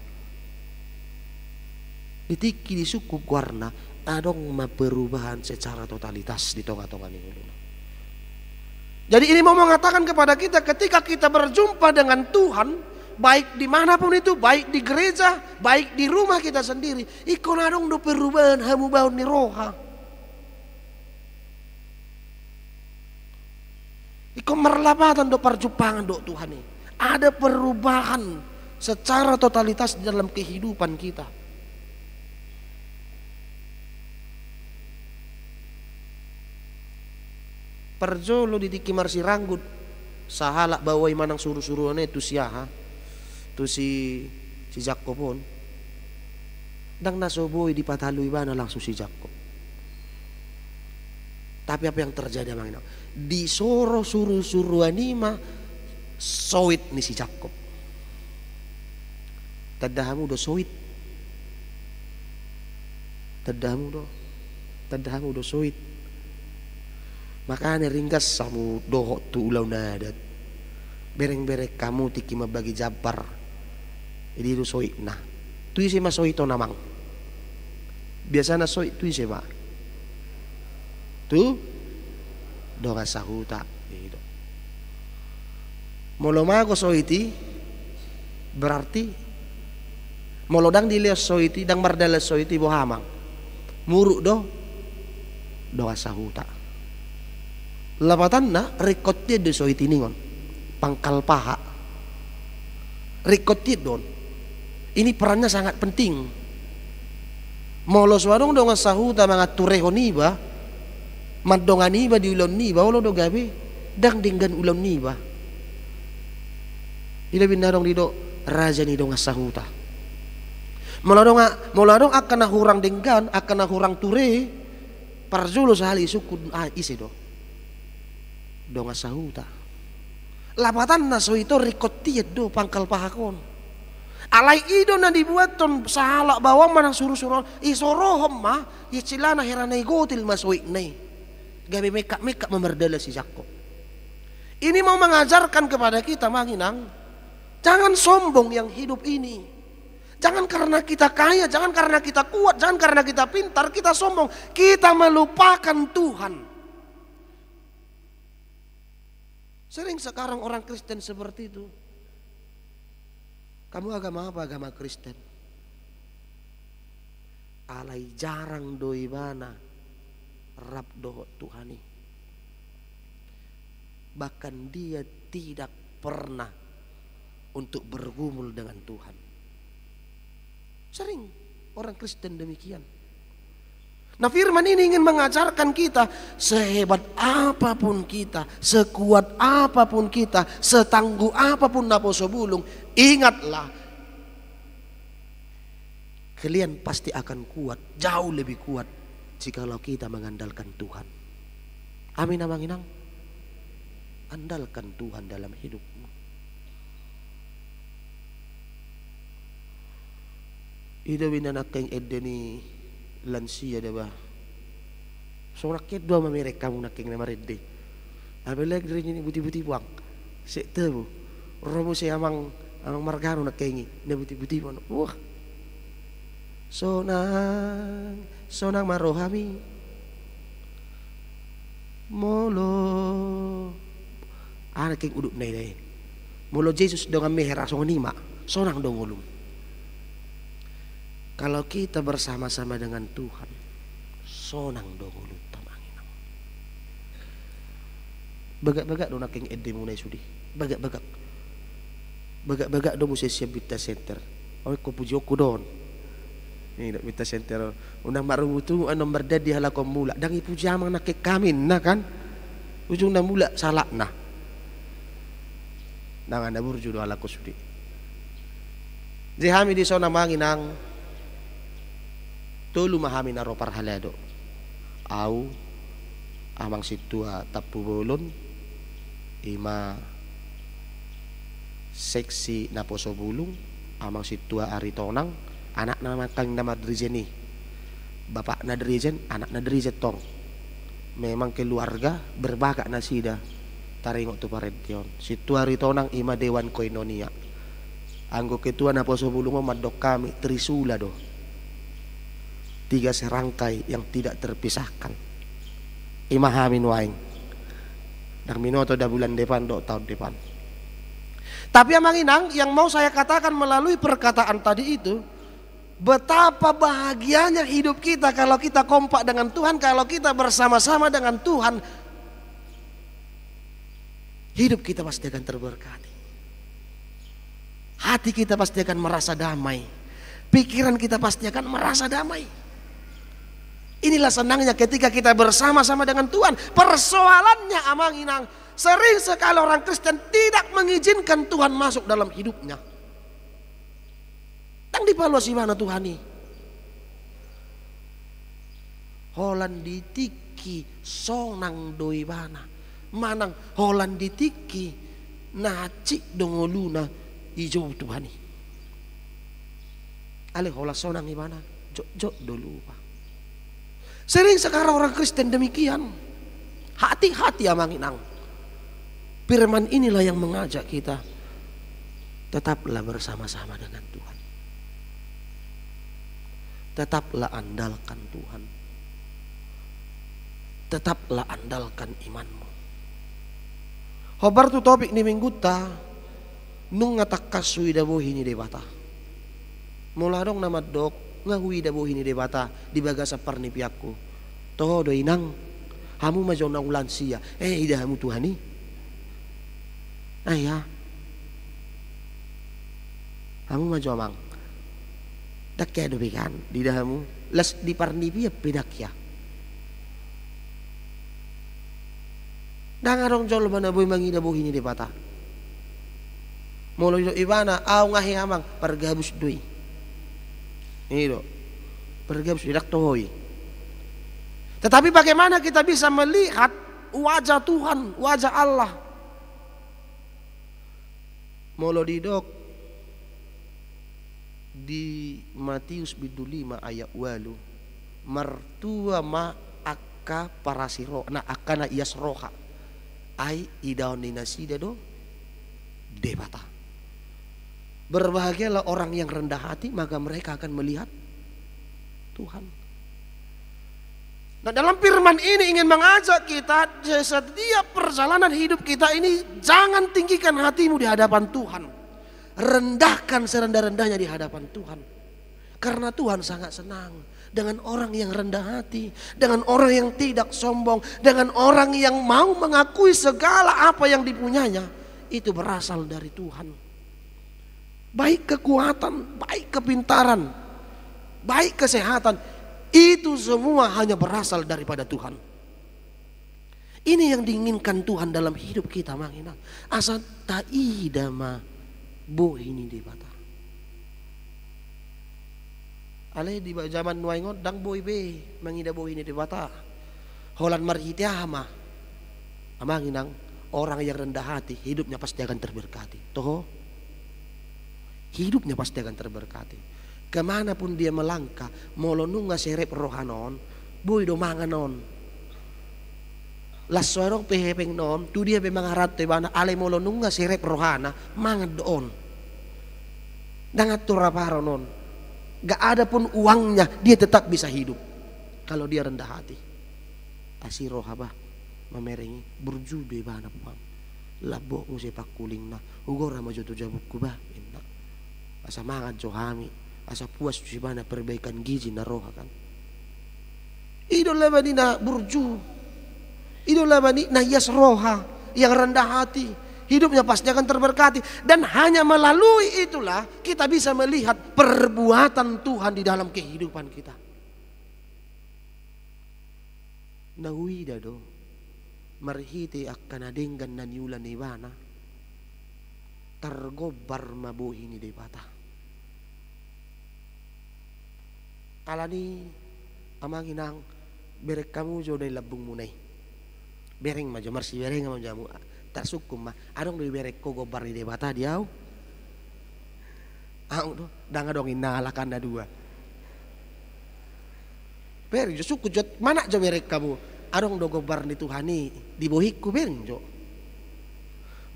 Ditiki di suku warna adong perubahan secara totalitas di tonga-tonga ini. Jadi ini mau mengatakan kepada kita ketika kita berjumpa dengan Tuhan, baik dimanapun itu, baik di gereja, baik di rumah kita sendiri, ikon adong do perubahan hamu baun ni roha. Ikon merlapatan do perjumpangan do Tuhan ini. Ada perubahan secara totalitas di dalam kehidupan kita. Perjolo ditiki marsi ranggut sahalak bawai manang suruh-suruhane tu siaha tu si Jakob pun dang nasoboi di patalui bana langsung si Jakob. Tapi apa yang terjadi mang di soro suruh-suruhanima soit ni si Jakob. Tadahamu do soit. Tadahamu do soit. Makanya ringkas samu doho tu ulau nadat. Bereng-bereng kamu tiki mabagi jabar. Jadi itu soit nah. Tu isi ma soit to namang. Biasanya soit tu isi ma. Tu doga sahuta gitu. Molomago soiti berarti molodang dilihat soiti dang mardala soiti bohamang. Muruk doga sahuta. Lapatan na rekotnya do soiti ningon pangkal paha. Rekotnya don. Ini perannya sangat penting. Molos warung dong sahuta mga turehoniba Madongan niba di ulon niba ulo do gabi dang dinggan ulon niba. Ila binarong dido raja ni do ngasahuta. Moladong akan nahurang dinggan akan nahurang ture parjulo sahali sukun isi do. Do ngasahuta. Lapatan na so ito rikotiet do pangkal pahakon. Alay ido na dibuat ton sahala bawang manang suruh-suruh isorohom mah ichilana heranay gotil maswik nay. Gabi meka memerdala si Jakob. Ini mau mengajarkan kepada kita manginang, jangan sombong yang hidup ini. Jangan karena kita kaya, jangan karena kita kuat, jangan karena kita pintar kita sombong, kita melupakan Tuhan. Sering sekarang orang Kristen seperti itu. Kamu agama apa? Agama Kristen. Alai jarang doi bana rab doh Tuhani. Bahkan dia tidak pernah untuk bergumul dengan Tuhan. Sering orang Kristen demikian. Nah firman ini ingin mengajarkan kita, sehebat apapun kita, sekuat apapun kita, setangguh apapun naposo bulung, ingatlah, kalian pasti akan kuat, jauh lebih kuat jikalau kita mengandalkan Tuhan. Amin amang inang. Andalkan Tuhan dalam hidupmu. Ida binanak keng edeni lansia dah bah. So rakyat dua memerek kamu nak keng nama redde. Apalagi dari ini buti-buti buang. Sekte bu. Romo saya amang margano nak kengi. Na buti-buti buang. Wah. Sonang marohami. Molo. Anak keng udup nai deh. Molo Jesus dengan mehera songan nima. Sonang dong ulum. Kalau kita bersama-sama dengan Tuhan, sonang dongulu tamanginang. Bagak-bagak do naking edde munay sudi. Bagak-bagak. Bagak-bagak do mo siya Bita Center. Oy ko pujoko don. Ini Bita Center. Unang marumutu anong berdad di halakom mula. Dang ipujamang nakik kamin na kan. Ujung na mula salak na. Nang anda burju do halako sudi. Jihami di sona manginang. Tolu mahami na ropar halado. Au amang situa tapu bolon ima seksi na poso bulung amang situa aritonang anak na kang nama drijeni bapak na drijen anak na drijet tong memang keluarga berbakak nasida taringok tu parention situa aritonang ima dewan koinonia anggo ketua na poso bulung madok kami trisula do 3 serangkai yang tidak terpisahkan. Imahamin waing. Dar minoto da bulan depan do tahun depan. Tapi amang inang yang mau saya katakan melalui perkataan tadi itu, betapa bahagianya hidup kita kalau kita kompak dengan Tuhan, kalau kita bersama-sama dengan Tuhan. Hidup kita pasti akan terberkati. Hati kita pasti akan merasa damai. Pikiran kita pasti akan merasa damai. Inilah senangnya ketika kita bersama-sama dengan Tuhan. Persoalannya amang inang, sering sekali orang Kristen tidak mengizinkan Tuhan masuk dalam hidupnya. Tang dipaluasi mana Tuhan ini? Holan ditiki sonang doi bana. Manang holan ditiki naci dongoluna ijo Tuhan ini. Ale hola sonang di mana? Jok dulu pak. Sering sekarang orang Kristen demikian. Hati-hati amang inang. Firman inilah yang mengajak kita. Tetaplah bersama-sama dengan Tuhan. Tetaplah andalkan Tuhan. Tetaplah andalkan imanmu. Hobar tu topik ni minggu ta. Nung ngatak kasui dabuhi ni debata. Mula dong nama dok. Ngahui dabuhi ni debata di bagasa parnipiakku. Toho do inang hamu majo na ulansia. Ida hamu Tuhani. Ayah. Hamu majo amang. Dakya do bikan di dahamu las di parnipia pedak ya. Dangarong jol mana boy mangida boy ini debata. Molo do ibana au ngahi amang pergabus dui. Ini do. Pergabus didak tohoi. Tetapi bagaimana kita bisa melihat wajah Tuhan, wajah Allah? Molo didok di Matius 5 ayat 8 martua ma akka parasiro na akana ias roha ai idaon dinasida do debata. Berbahagialah orang yang rendah hati, maka mereka akan melihat Tuhan. Nah, dalam firman ini ingin mengajak kita setiap perjalanan hidup kita ini, jangan tinggikan hatimu di hadapan Tuhan. Rendahkan serendah-rendahnya di hadapan Tuhan. Karena Tuhan sangat senang dengan orang yang rendah hati, dengan orang yang tidak sombong, dengan orang yang mau mengakui segala apa yang dipunyanya. Itu berasal dari Tuhan. Baik kekuatan, baik kepintaran, baik kesehatan, itu semua hanya berasal daripada Tuhan. Ini yang diinginkan Tuhan dalam hidup kita, mangina. Asa taidama bo ini debata. Ale di zaman nuaingon dang boy be mangida bo ini debata. Holan marhiti ama. Amanginang orang yang rendah hati hidupnya pasti akan terberkati. Toho. Hidupnya pasti akan terberkati. Kemanapun dia melangkah, molo nunga serep rohanon, boy do manganon. Las suarong pehepeng non, tu dia memang harat tebana ale molo nunga serep rohana mangad doon. Dangat turaparo non. Gak ada pun uangnya, dia tetap bisa hidup. Kalau dia rendah hati. Asiro haba mamerengi burju be bana puang. Labo mo sepak kuling na, ugora majoto jabuk kuba. Asa mangat johami. Asa puas si mana perbaikan gizi na roha kan. Idola bani na burju. Idola bani na yas roha yang rendah hati. Hidupnya pasti akan terberkati. Dan hanya melalui itulah kita bisa melihat perbuatan Tuhan di dalam kehidupan kita. Nawida do marhiti akan adenggan na niulan ibana. Tergobar mabuhi ni debata. Alani amanginang berek kamu jo dari labung munai. Bereng majo marsi bereng mo jamu tak sukum mah. Adong dari berek ko gobar ni debata diaw. Ang do danga dong inalakan na dua. Bereng jo suku jot mana jo berek kamu. Adong do gobar ni Tuhani di bohikku bereng jo.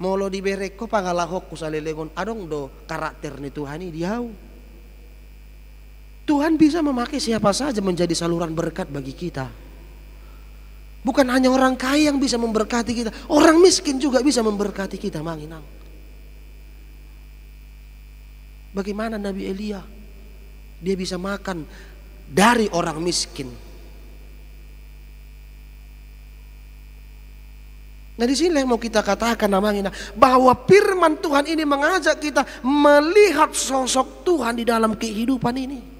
Molo di berek ko pangalahok ko sa lelengon adong do karakter ni Tuhani diaw. Tuhan bisa memakai siapa saja menjadi saluran berkat bagi kita. Bukan hanya orang kaya yang bisa memberkati kita, orang miskin juga bisa memberkati kita, manginang. Bagaimana Nabi Elia? Dia bisa makan dari orang miskin. Nah di sini yang mau kita katakan namanya bahwa firman Tuhan ini mengajak kita melihat sosok Tuhan di dalam kehidupan ini.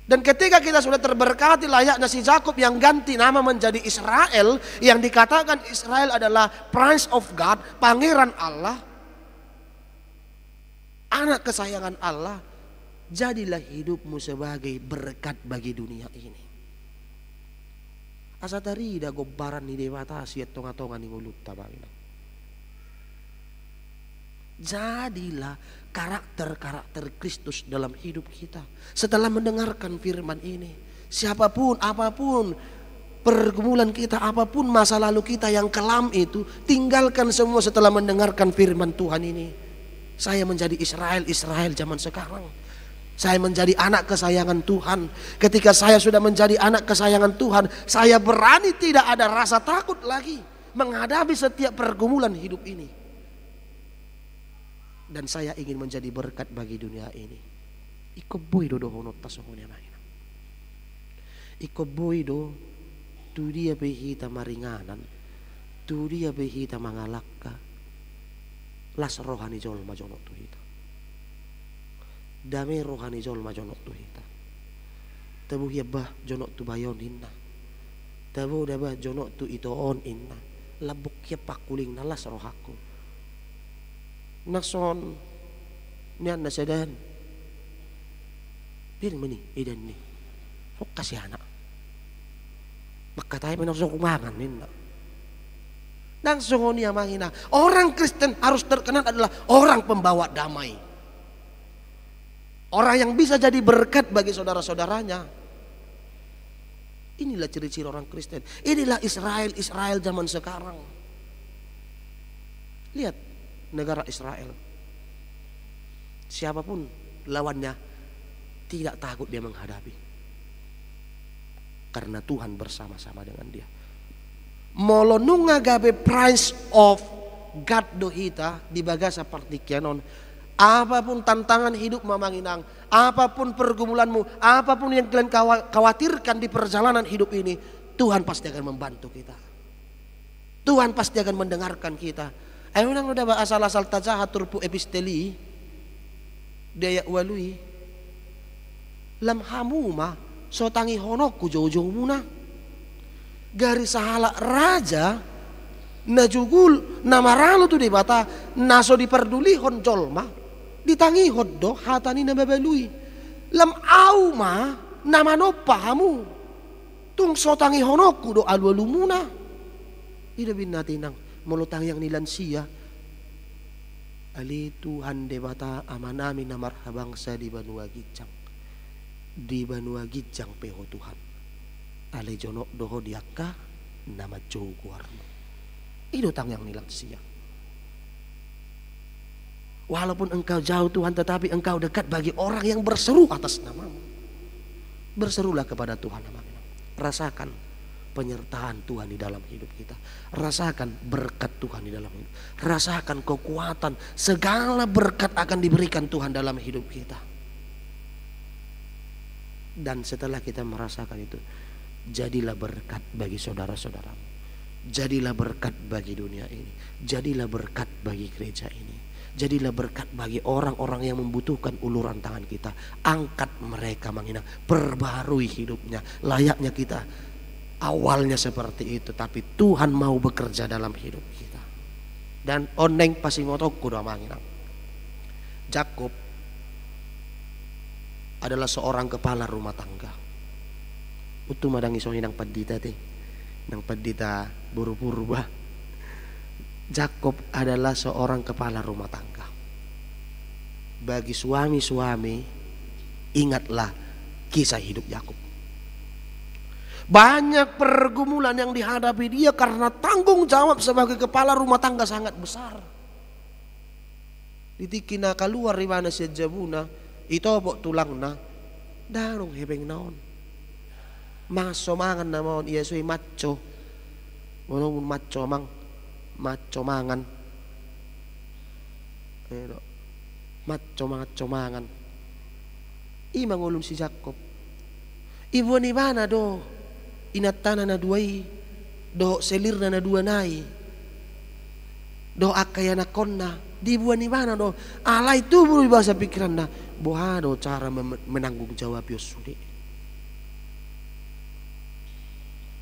Dan ketika kita sudah terberkati layaknya si Yakub yang ganti nama menjadi Israel, yang dikatakan Israel adalah Prince of God, pangeran Allah, anak kesayangan Allah, jadilah hidupmu sebagai berkat bagi dunia ini. Asa tari da gobaran ni dewata siat tonga-tonga ni mulut tabangina. Jadilah karakter-karakter Kristus dalam hidup kita. Setelah mendengarkan firman ini, siapapun, apapun pergumulan kita, apapun masa lalu kita yang kelam itu, tinggalkan semua setelah mendengarkan firman Tuhan ini. Saya menjadi Israel zaman sekarang. Saya menjadi anak kesayangan Tuhan. Ketika saya sudah menjadi anak kesayangan Tuhan, saya berani tidak ada rasa takut lagi menghadapi setiap pergumulan hidup ini. Dan saya ingin menjadi berkat bagi dunia ini. Iko boy do honot tasohon ya maina. Iko boy do tu dia behita maringanan, tu dia behita mangalakka. Las rohani jol majonot tu hita. Dame rohani jol majonot tu hita. Tabuh ya bah jonot tu bayon hinna. Tabo daba jono tu itoon inna. Labok ya pakuling nalas rohaku. Nason niyan nasadan. Din mani idan ni. Fok kasi anak. Makatay pa nagsong kumangan ninna. Nang sungon niya mangina. Orang Kristen harus terkenal adalah orang pembawa damai. Orang yang bisa jadi berkat bagi saudara-saudaranya. Inilah ciri-ciri orang Kristen. Inilah Israel zaman sekarang. Lihat negara Israel. Siapapun lawannya tidak takut dia menghadapi. Karena Tuhan bersama-sama dengan dia. Molonunga gabe price of God dohita di bagasa partikianon. Apapun tantangan hidup mamanginang, apapun pergumulanmu, apapun yang kalian khawatirkan di perjalanan hidup ini, Tuhan pasti akan membantu kita. Tuhan pasti akan mendengarkan kita. Ayo nang udah ba asal-asal taja haturpu episteli daya walui lam hamuma so tangi honokku jauh-jauh muna garis sahala raja najugul namaralo tu di bata naso diperduli honjolma ditangi hoddo hatani nababalui lam auma namano pahamu tung so tangi honokku do alwalumuna ida bin natinang mulutang yang nilansia ali Tuhan debata amanami na marhabangsa di Banua Gijang peho Tuhan ali jono doho diaka nama joguarno ido tang yang nilansia. Walaupun engkau jauh Tuhan, tetapi engkau dekat bagi orang yang berseru atas namamu. Berserulah kepada Tuhan namanya. Rasakan penyertaan Tuhan di dalam hidup kita. Rasakan berkat Tuhan di dalam hidup. Rasakan kekuatan, segala berkat akan diberikan Tuhan dalam hidup kita. Dan setelah kita merasakan itu, jadilah berkat bagi saudara-saudaramu. Jadilah berkat bagi dunia ini. Jadilah berkat bagi gereja ini. Jadilah berkat bagi orang-orang yang membutuhkan uluran tangan kita. Angkat mereka menghina, perbarui hidupnya. Layaknya kita awalnya seperti itu, tapi Tuhan mau bekerja dalam hidup kita. Dan oneng pasingotokku doa menghina. Jakob adalah seorang kepala rumah tangga. Utu madang isong inang padita teh, nang padita buru-buru bah. Jakob adalah seorang kepala rumah tangga. Bagi suami-suami, ingatlah kisah hidup Yakub. Banyak pergumulan yang dihadapi dia karena tanggung jawab sebagai kepala rumah tangga sangat besar. Ditikina keluar di mana sejabuna, itobok tulangna, darong hebeng naon. Maso mangan namon iya suy macho, monong macho mang. Maco mangan, maco mangan. Imang ulum si Jakob. Ibu ni mana do? Inatana na duai, do selir na dua nai, do akaya na konna. Di buan ni mana do? Alai tu buru bahasa pikiran na. Bohado cara menanggung jawab Yosudi.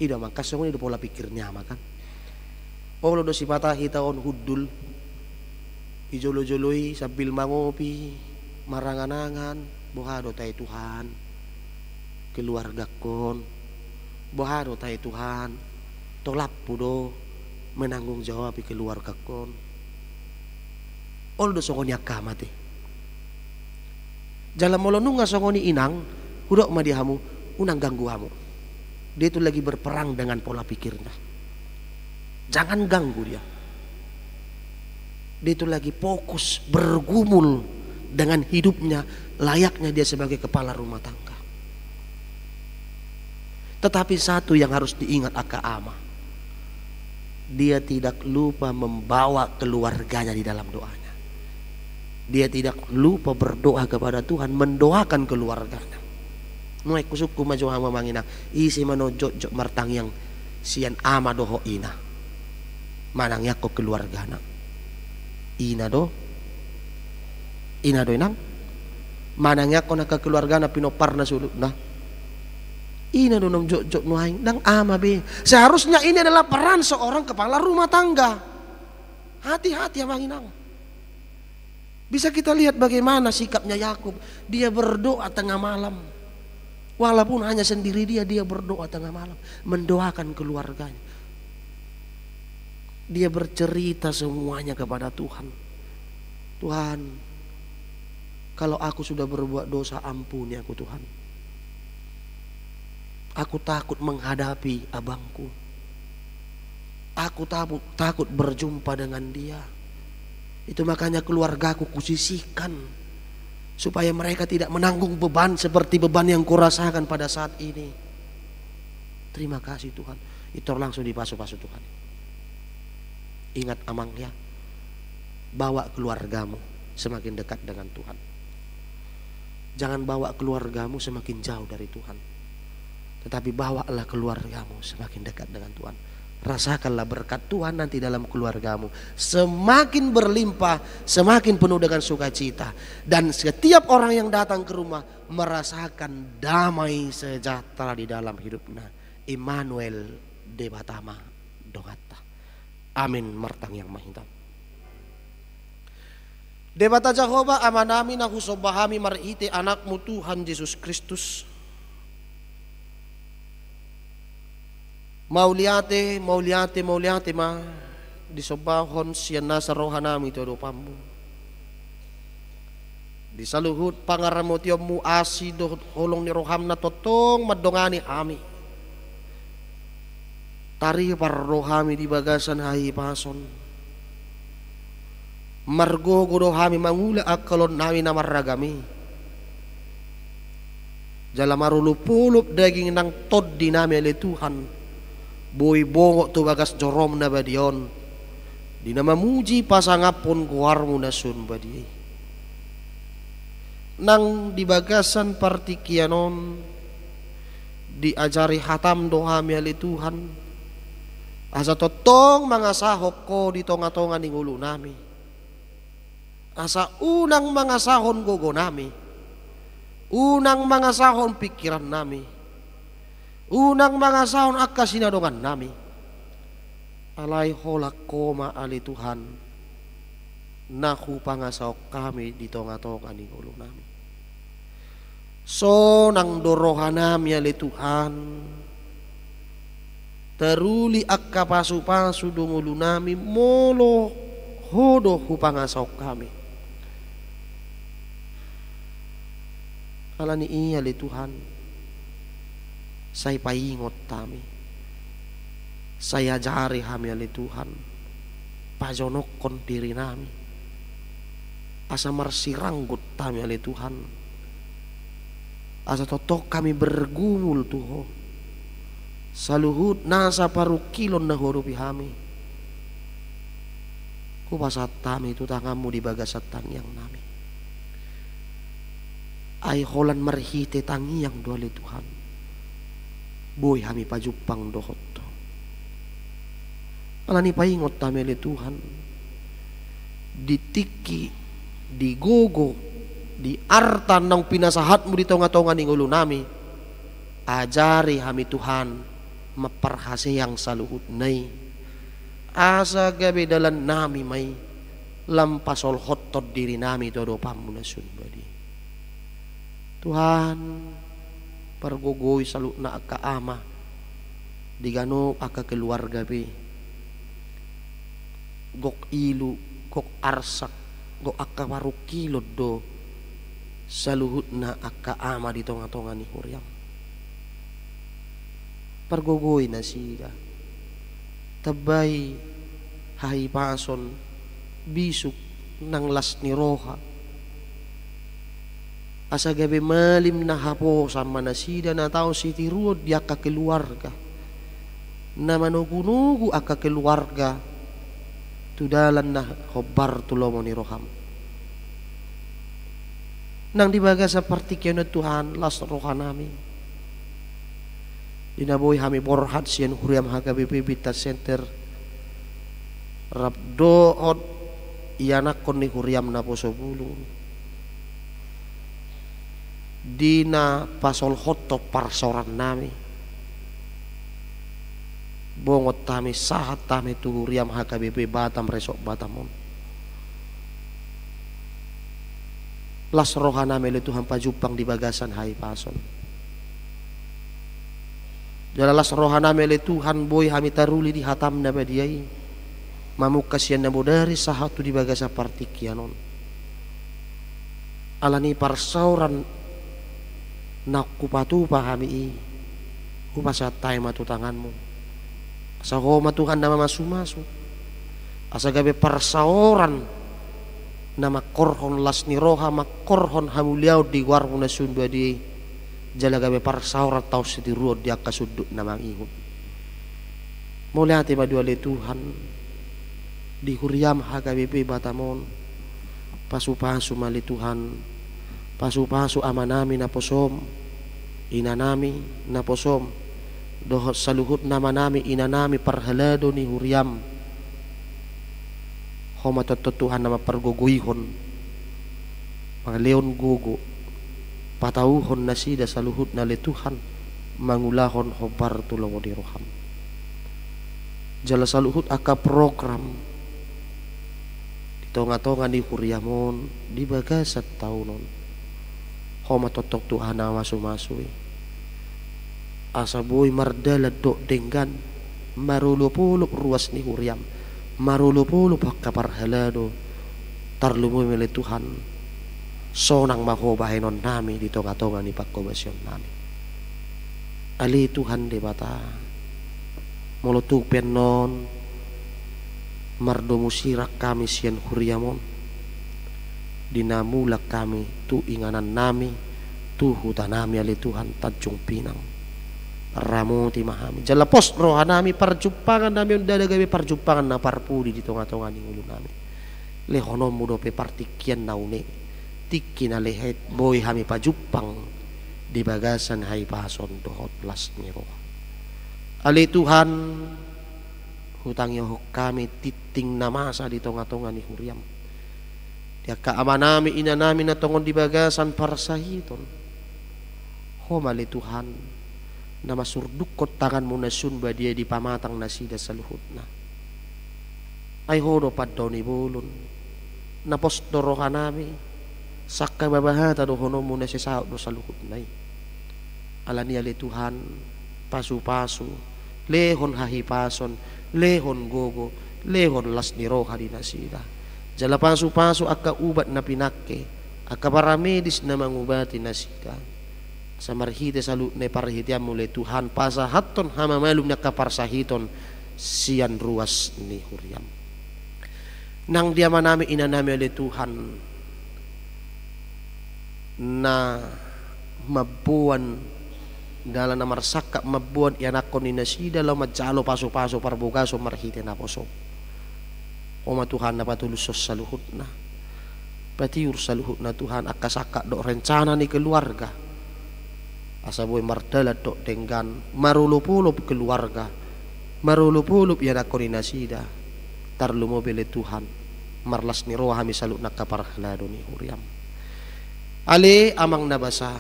Ida makasong ini do pola pikirnya makan. Paulo do si patahi taon hudul ijolo-joloi sambil mangopi maranganangan bohado tay Tuhan keluarga kon bohado tay Tuhan tolap pudo menanggung jawab keluarga kon ol do songonya kamate jalan molonunga songoni inang hudok madihamu unang ganggu hamu dia itu lagi berperang dengan pola pikirnya. Jangan ganggu dia. Dia itu lagi fokus bergumul dengan hidupnya layaknya dia sebagai kepala rumah tangga. Tetapi satu yang harus diingat Aka Ama, dia tidak lupa membawa keluarganya di dalam doanya. Dia tidak lupa berdoa kepada Tuhan, mendoakan keluarganya. Nuai kusukku maju hama mangina isi manojok martang yang sian ama doho ina. Manangnya ko keluarga na ina do inang manangnya ko naka keluarga na pinopar na suluk na Ina nunong jok-jok nuaing dang ama be. Seharusnya ini adalah peran seorang kepala rumah tangga. Hati-hati ya manginang. Bisa kita lihat bagaimana sikapnya Yakub. Dia berdoa tengah malam. Walaupun hanya sendiri dia berdoa tengah malam, mendoakan keluarganya. Dia bercerita semuanya kepada Tuhan. Tuhan, kalau aku sudah berbuat dosa, ampuni aku Tuhan. Aku takut menghadapi abangku. Aku takut berjumpa dengan dia. Itu makanya keluargaku kusisihkan, supaya mereka tidak menanggung beban seperti beban yang kurasakan pada saat ini. Terima kasih Tuhan. Itu langsung dibasuh-basuh Tuhan. Ingat amang ya, bawa keluargamu semakin dekat dengan Tuhan. Jangan bawa keluargamu semakin jauh dari Tuhan, tetapi bawalah keluargamu semakin dekat dengan Tuhan. Rasakanlah berkat Tuhan nanti dalam keluargamu. Semakin berlimpah, semakin penuh dengan sukacita. Dan setiap orang yang datang ke rumah merasakan damai sejahtera di dalam hidupnya. Immanuel Debatama Dongata. Amin martang yang mahintam. Debata Jehovah amanami nahu sobahami marite anakmu Tuhan Yesus Kristus. Mauliate ma disobahon siya nasa rohanami to dopamu. Disaluhut pangaramotiyom mu asi do holong ni roham na totong madongani ami. Tari par rohami di bagasan hai pason. Margo rohami mangula akalon nami namaragami. Jalamaru pulup daging nang tod dinami oleh Tuhan. Boy bongok tu bagas jorom na badion. Di nama muji pasangapon kuarmu nasun badi. Nang di bagasan partikianon diajari hatam dohami ali Tuhan. Asa totong mangasahok ko di tonga-tonga ning ulo nami. Asa unang mangasahon gogo nami. Unang mangasahon pikiran nami. Unang mga saon akka sinadongan nami. Alay holak koma ali Tuhan. Naku pangasahok kami di tonga-tonga ning ulo nami. So nang dorohan nami ali Tuhan. Teruli akka pasu-pasu dumulo nami. Molo hodo hu pangasahok kami. Alani iya ali Tuhan. Saya paingot kami. Saya jari kami oleh Tuhan. Pajonokon diri nami. Asa marsiranggut kami oleh Tuhan. Asa totok kami bergumul Tuho. Saluhut nasa parukilon na hurupi kami. Kupasat kami itu tangamu di bagasat tangyang nami. Ay holan marhite tangyang dole Tuhan. Boy kami pajupang dohot. Alani paingot kami oleh Tuhan. Ditiki, digogo, di artan ng pinasahatmu di tonga-tonga ning ulo nami. Ajari kami Tuhan maparhase yang saluhut nay. Asa gabi dalan nami may lampasol hotod diri nami todo pamunasun badi. Tuhan pargogoy salu na akaama digano aka keluarga be gok ilu gok arsak gok aka warukilod do saluhut na akaama di tonga-tonga ni huryam pargogoy na siya tabay hay pason bisuk nang las ni roha. Asa gabi malim na hapo sama nasida na tao si tiruod di aka keluarga. Na manugunugu aka keluarga. Tudalan na hobar tulomo ni roham. Nang dibaga sa partikyan na Tuhan, las roha namin. Dinaboy kami borhat siyan huriam hagabi bibita center. Rabdood iyanak kon ni huriam na po sa bulong. Dina pasol hoto parsoran nami bongot tami sahat tami tu riam HKBP Batam resok Batamon. Las rohana mele Tuhan pajupang di bagasan hai pason. Jalalas rohana mele Tuhan boy hami taruli di hatam na badiai. Mamukasian na bodari sahatu di bagasa partikianon. Alani parsauran nakupatupa hami i. Upasatay matu tanganmu. Asa homa Tuhan na mamasu-masu. Asa gabe parsauran na makorhon las ni roha makorhon hamuliaw di warung na sundwa di jalagabe parsauran tau setiruod di akasudut na mangihut. Muli hati maduali Tuhan di huriam HKBP Batamon pasu-pasu mali Tuhan pasu-pasu amanami na posom inanami na posom dohot saluhut nama nami inanami parhalado ni huriam homa Tuhan nama pergogoihon mga leon gogo patauhon na sida saluhut na le Tuhan mangulahon hobar tulaw di roham jala saluhut aka program tonga-tonga ni huriamon di bagasat taunon homa totok Tuhan na masu-masui asa boy mardala dok denggan marulupulup ruas ni huriam marulupulup hakaparhalado tarlumo mele Tuhan sonang mahobahenon nami di tonga-tonga ni pakobasyon nami ali Tuhan de bata molotupen non mardomu sirak kami sian huriamon dinamulak kami tu inganan nami tu hutanami ali Tuhan Tanjung Pinang ramuti mahami jala pos rohanami parjumpangan nami undada gawe parjumpangan na parpudi di tonga-tonga ni ulu nami lehonom mudope partikian naune tiki na lehet boy hami pajupang di bagasan hai pason dohot las ni roh ali Tuhan hutang yohok kami titing na masa di tonga-tonga ni huriam dia kaamanami inanami na tongon di bagasan parsahiton homali Tuhan na masurdukot tangan mo na sunba dia di pamatang nasida sa luhut na ay hodo paddaw ni bulon na postoroha nami sakka babahata do hono mo na sisaot do sa luhut na alani ali Tuhan pasu-pasu lehon hahipason lehon gogo lehon las ni roha di nasida jala pasu-pasu akka ubat na pinakke akka paramedis na mangubati nasida sa marhite salu ne parhitiam mule Tuhan pasahaton hama malum na kaparsahiton sian ruas ni huriam nang dia manami inanami oleh Tuhan na mabuan dalam nama sakak mabuan ianakon ni nasida law majalo paso-paso parbugaso marhite na poso oma Tuhan na patulus sa luhut na patiur sa luhut na Tuhan akasaka do rencana ni keluarga asaboy mardala do denggan marulupulup keluarga marulupulup ianakon ni nasida tarlumobile Tuhan marlas ni roha mi salut nakaparhalado ni huriam ale amang nabasa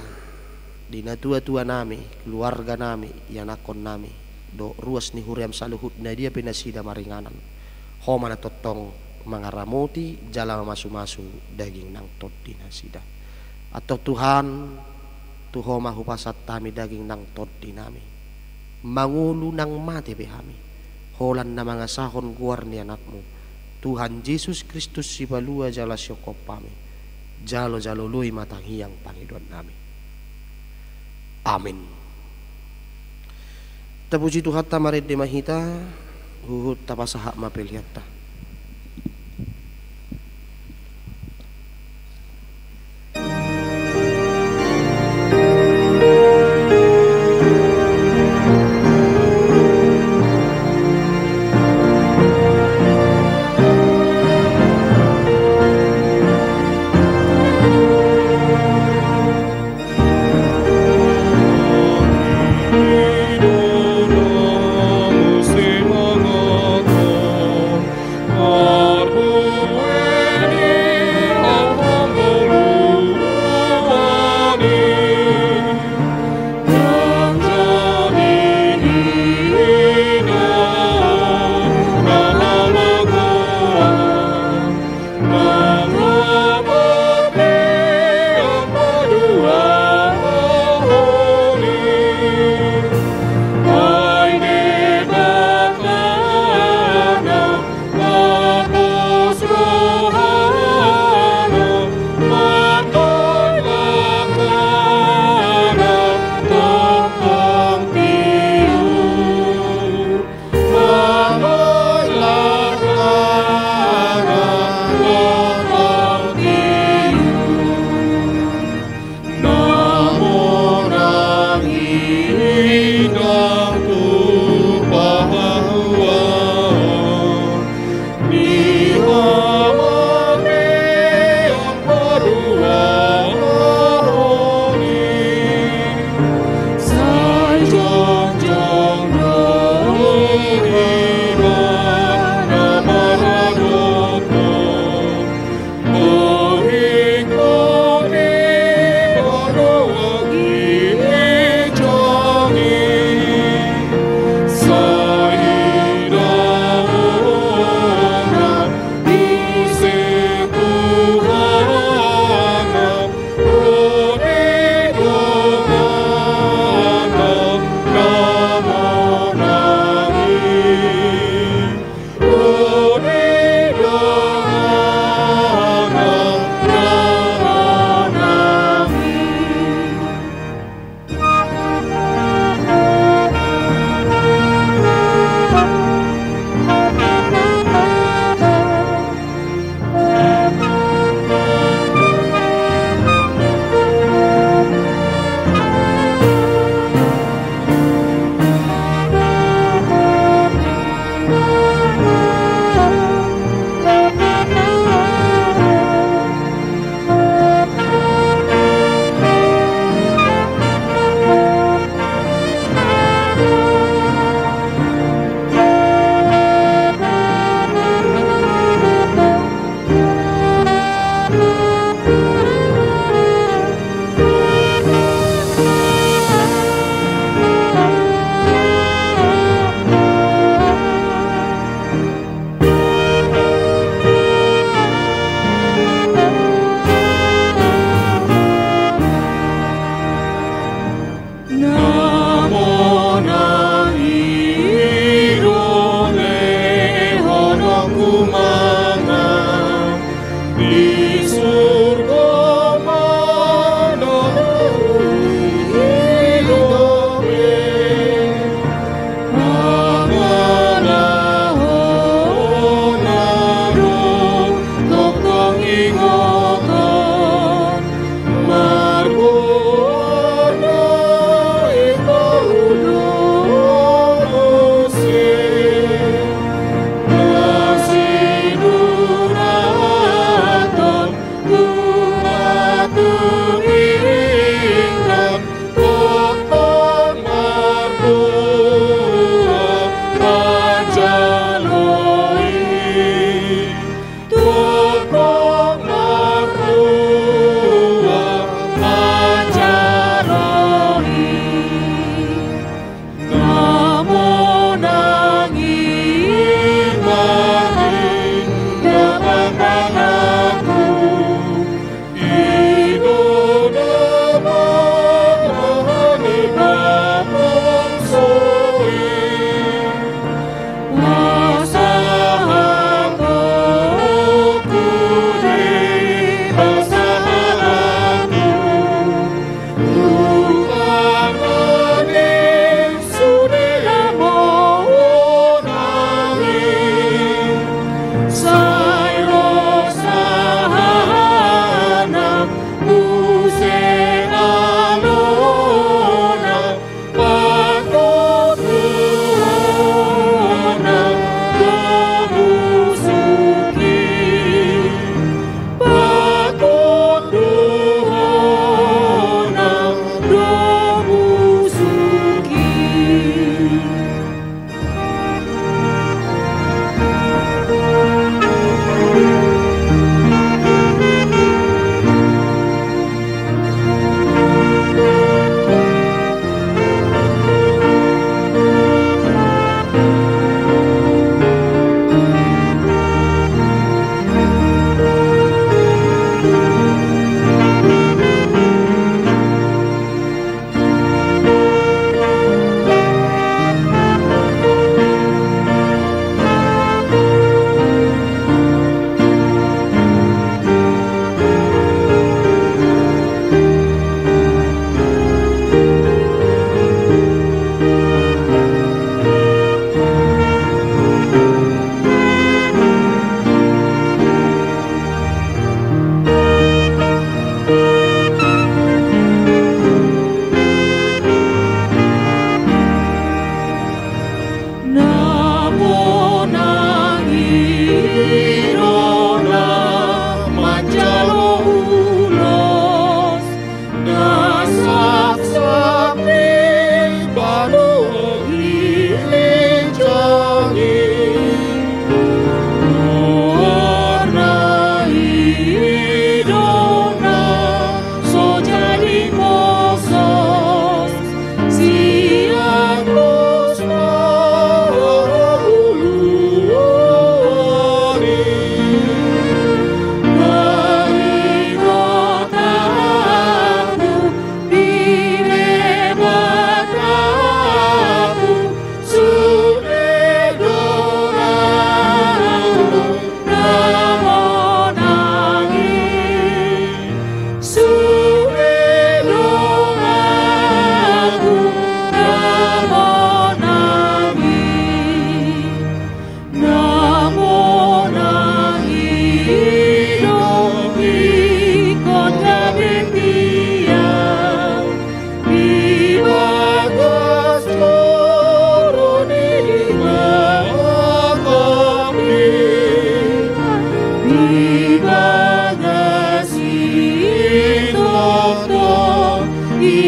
di natua-tua nami keluarga nami ianakon nami do ruas ni huriam saluhut na dia pinasida maringanan homa na totong mga ramuti jala masu-masu daging nang tot dinasida atau Tuhan tu homa hupasat tami daging nang tot dinami mangulu nang mati behami holan na mga sahon guar ni anakmu Tuhan Yesus Kristus si balua jala syokop pami jalo-jalo lui matang hiyang Panginoon nami amin. Tapuji Tuhan tamarid di mahita huhut tapasahak mapilihatta.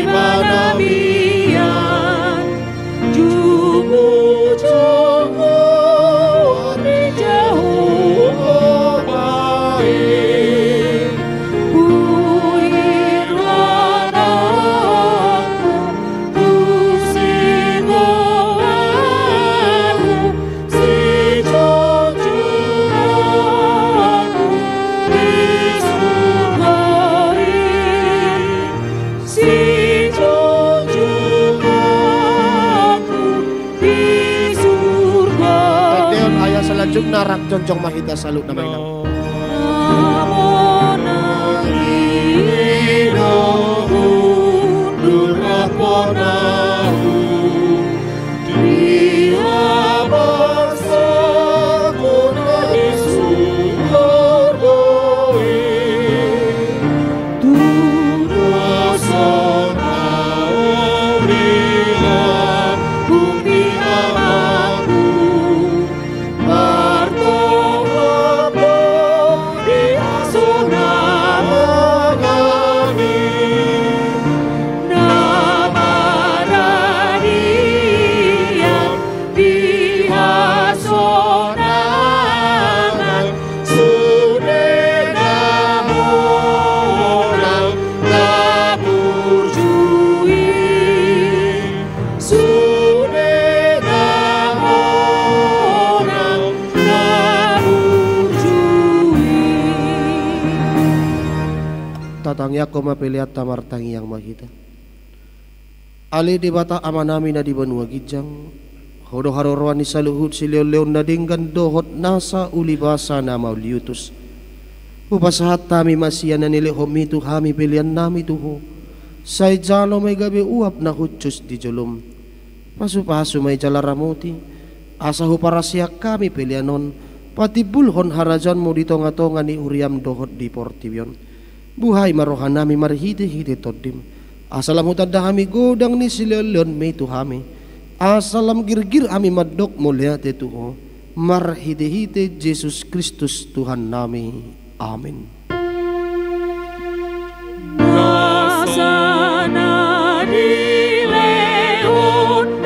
manamian jumu jongo ari Jehovah buir wanaku usingo aku si jojoraku di surga si jojoraku di surga Tadeon ayah selanjutnya rak jonjong mahita salut nama inang. Tatang yako mapiliat tamar tangi yang mahita. Ali di bata amanami na di banua gijang. Hodo harorwan ni saluhut si leon na dinggan dohot nasa ulibasa na mauliutus. Upasahat tami masiyan na nilihom itu hami pilihan nami tuho. Say jalo may gabi uap na hutsus di jolom. Pasu-pasu may jalaramuti. Asa huparasya kami pilihanon. Pati bulhon harajan mo dito nga tonga ni Uriam dohot di Portibion. Buhay marohan nami marhide-hide todim. Asalam hutadda hami godang ni silelon may tuhami. Asalam girgir ami madok mulyate tuho. Marhide-hide Jesus Kristus Tuhan nami. Amin. Nasana di leon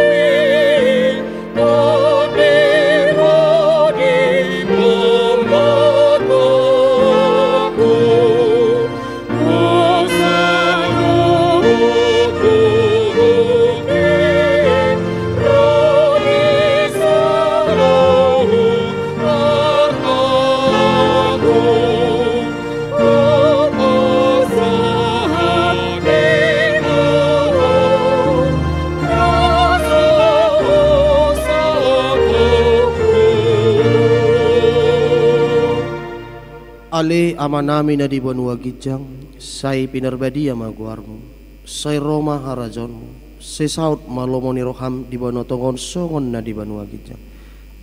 Ale amanami na di banua gijang, say pinarbadi amaguarmo, say Roma harajonmo, say saut malomo ni roham di bano tongon songon na di banua gijang.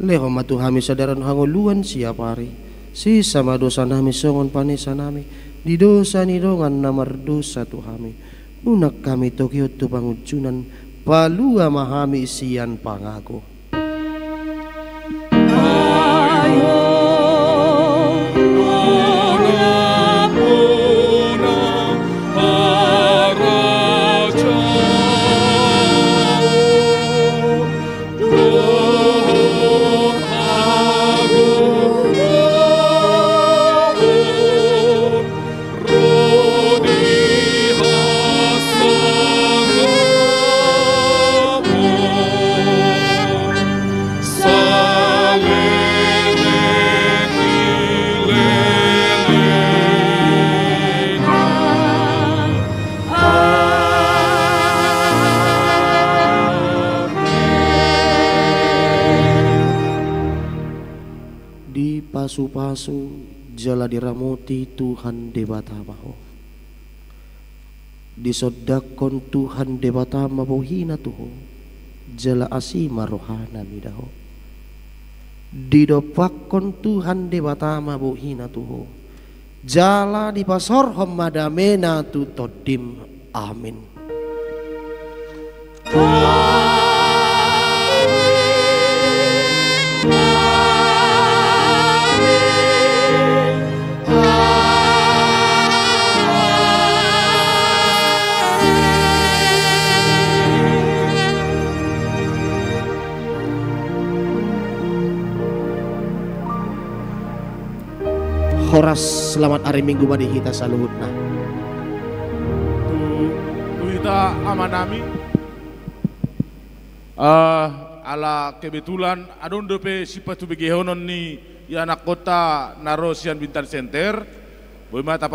Leho matuhami sadaran hanguluan siapari, si sama dosa nami songon panisa nami, di dosa ni dongan namar dosa tuhami, unak kami Tokyo tu pangujunan, palua mahami isian pangako. Pasu-pasu jala diramuti Tuhan debata maho. Disodakon Tuhan debata mabuhina tuho. Jala asima rohana midaho. Didopakon Tuhan debata mabuhina tuho. Jala dipasorhom madamena tu todim. Amin. horas selamat hari Minggu badi kita saluhutna. Tu kita amanami. Ala kebetulan adon dope sipatu begehonon ni ya anak kota Narosian Bintan Center. Boy mata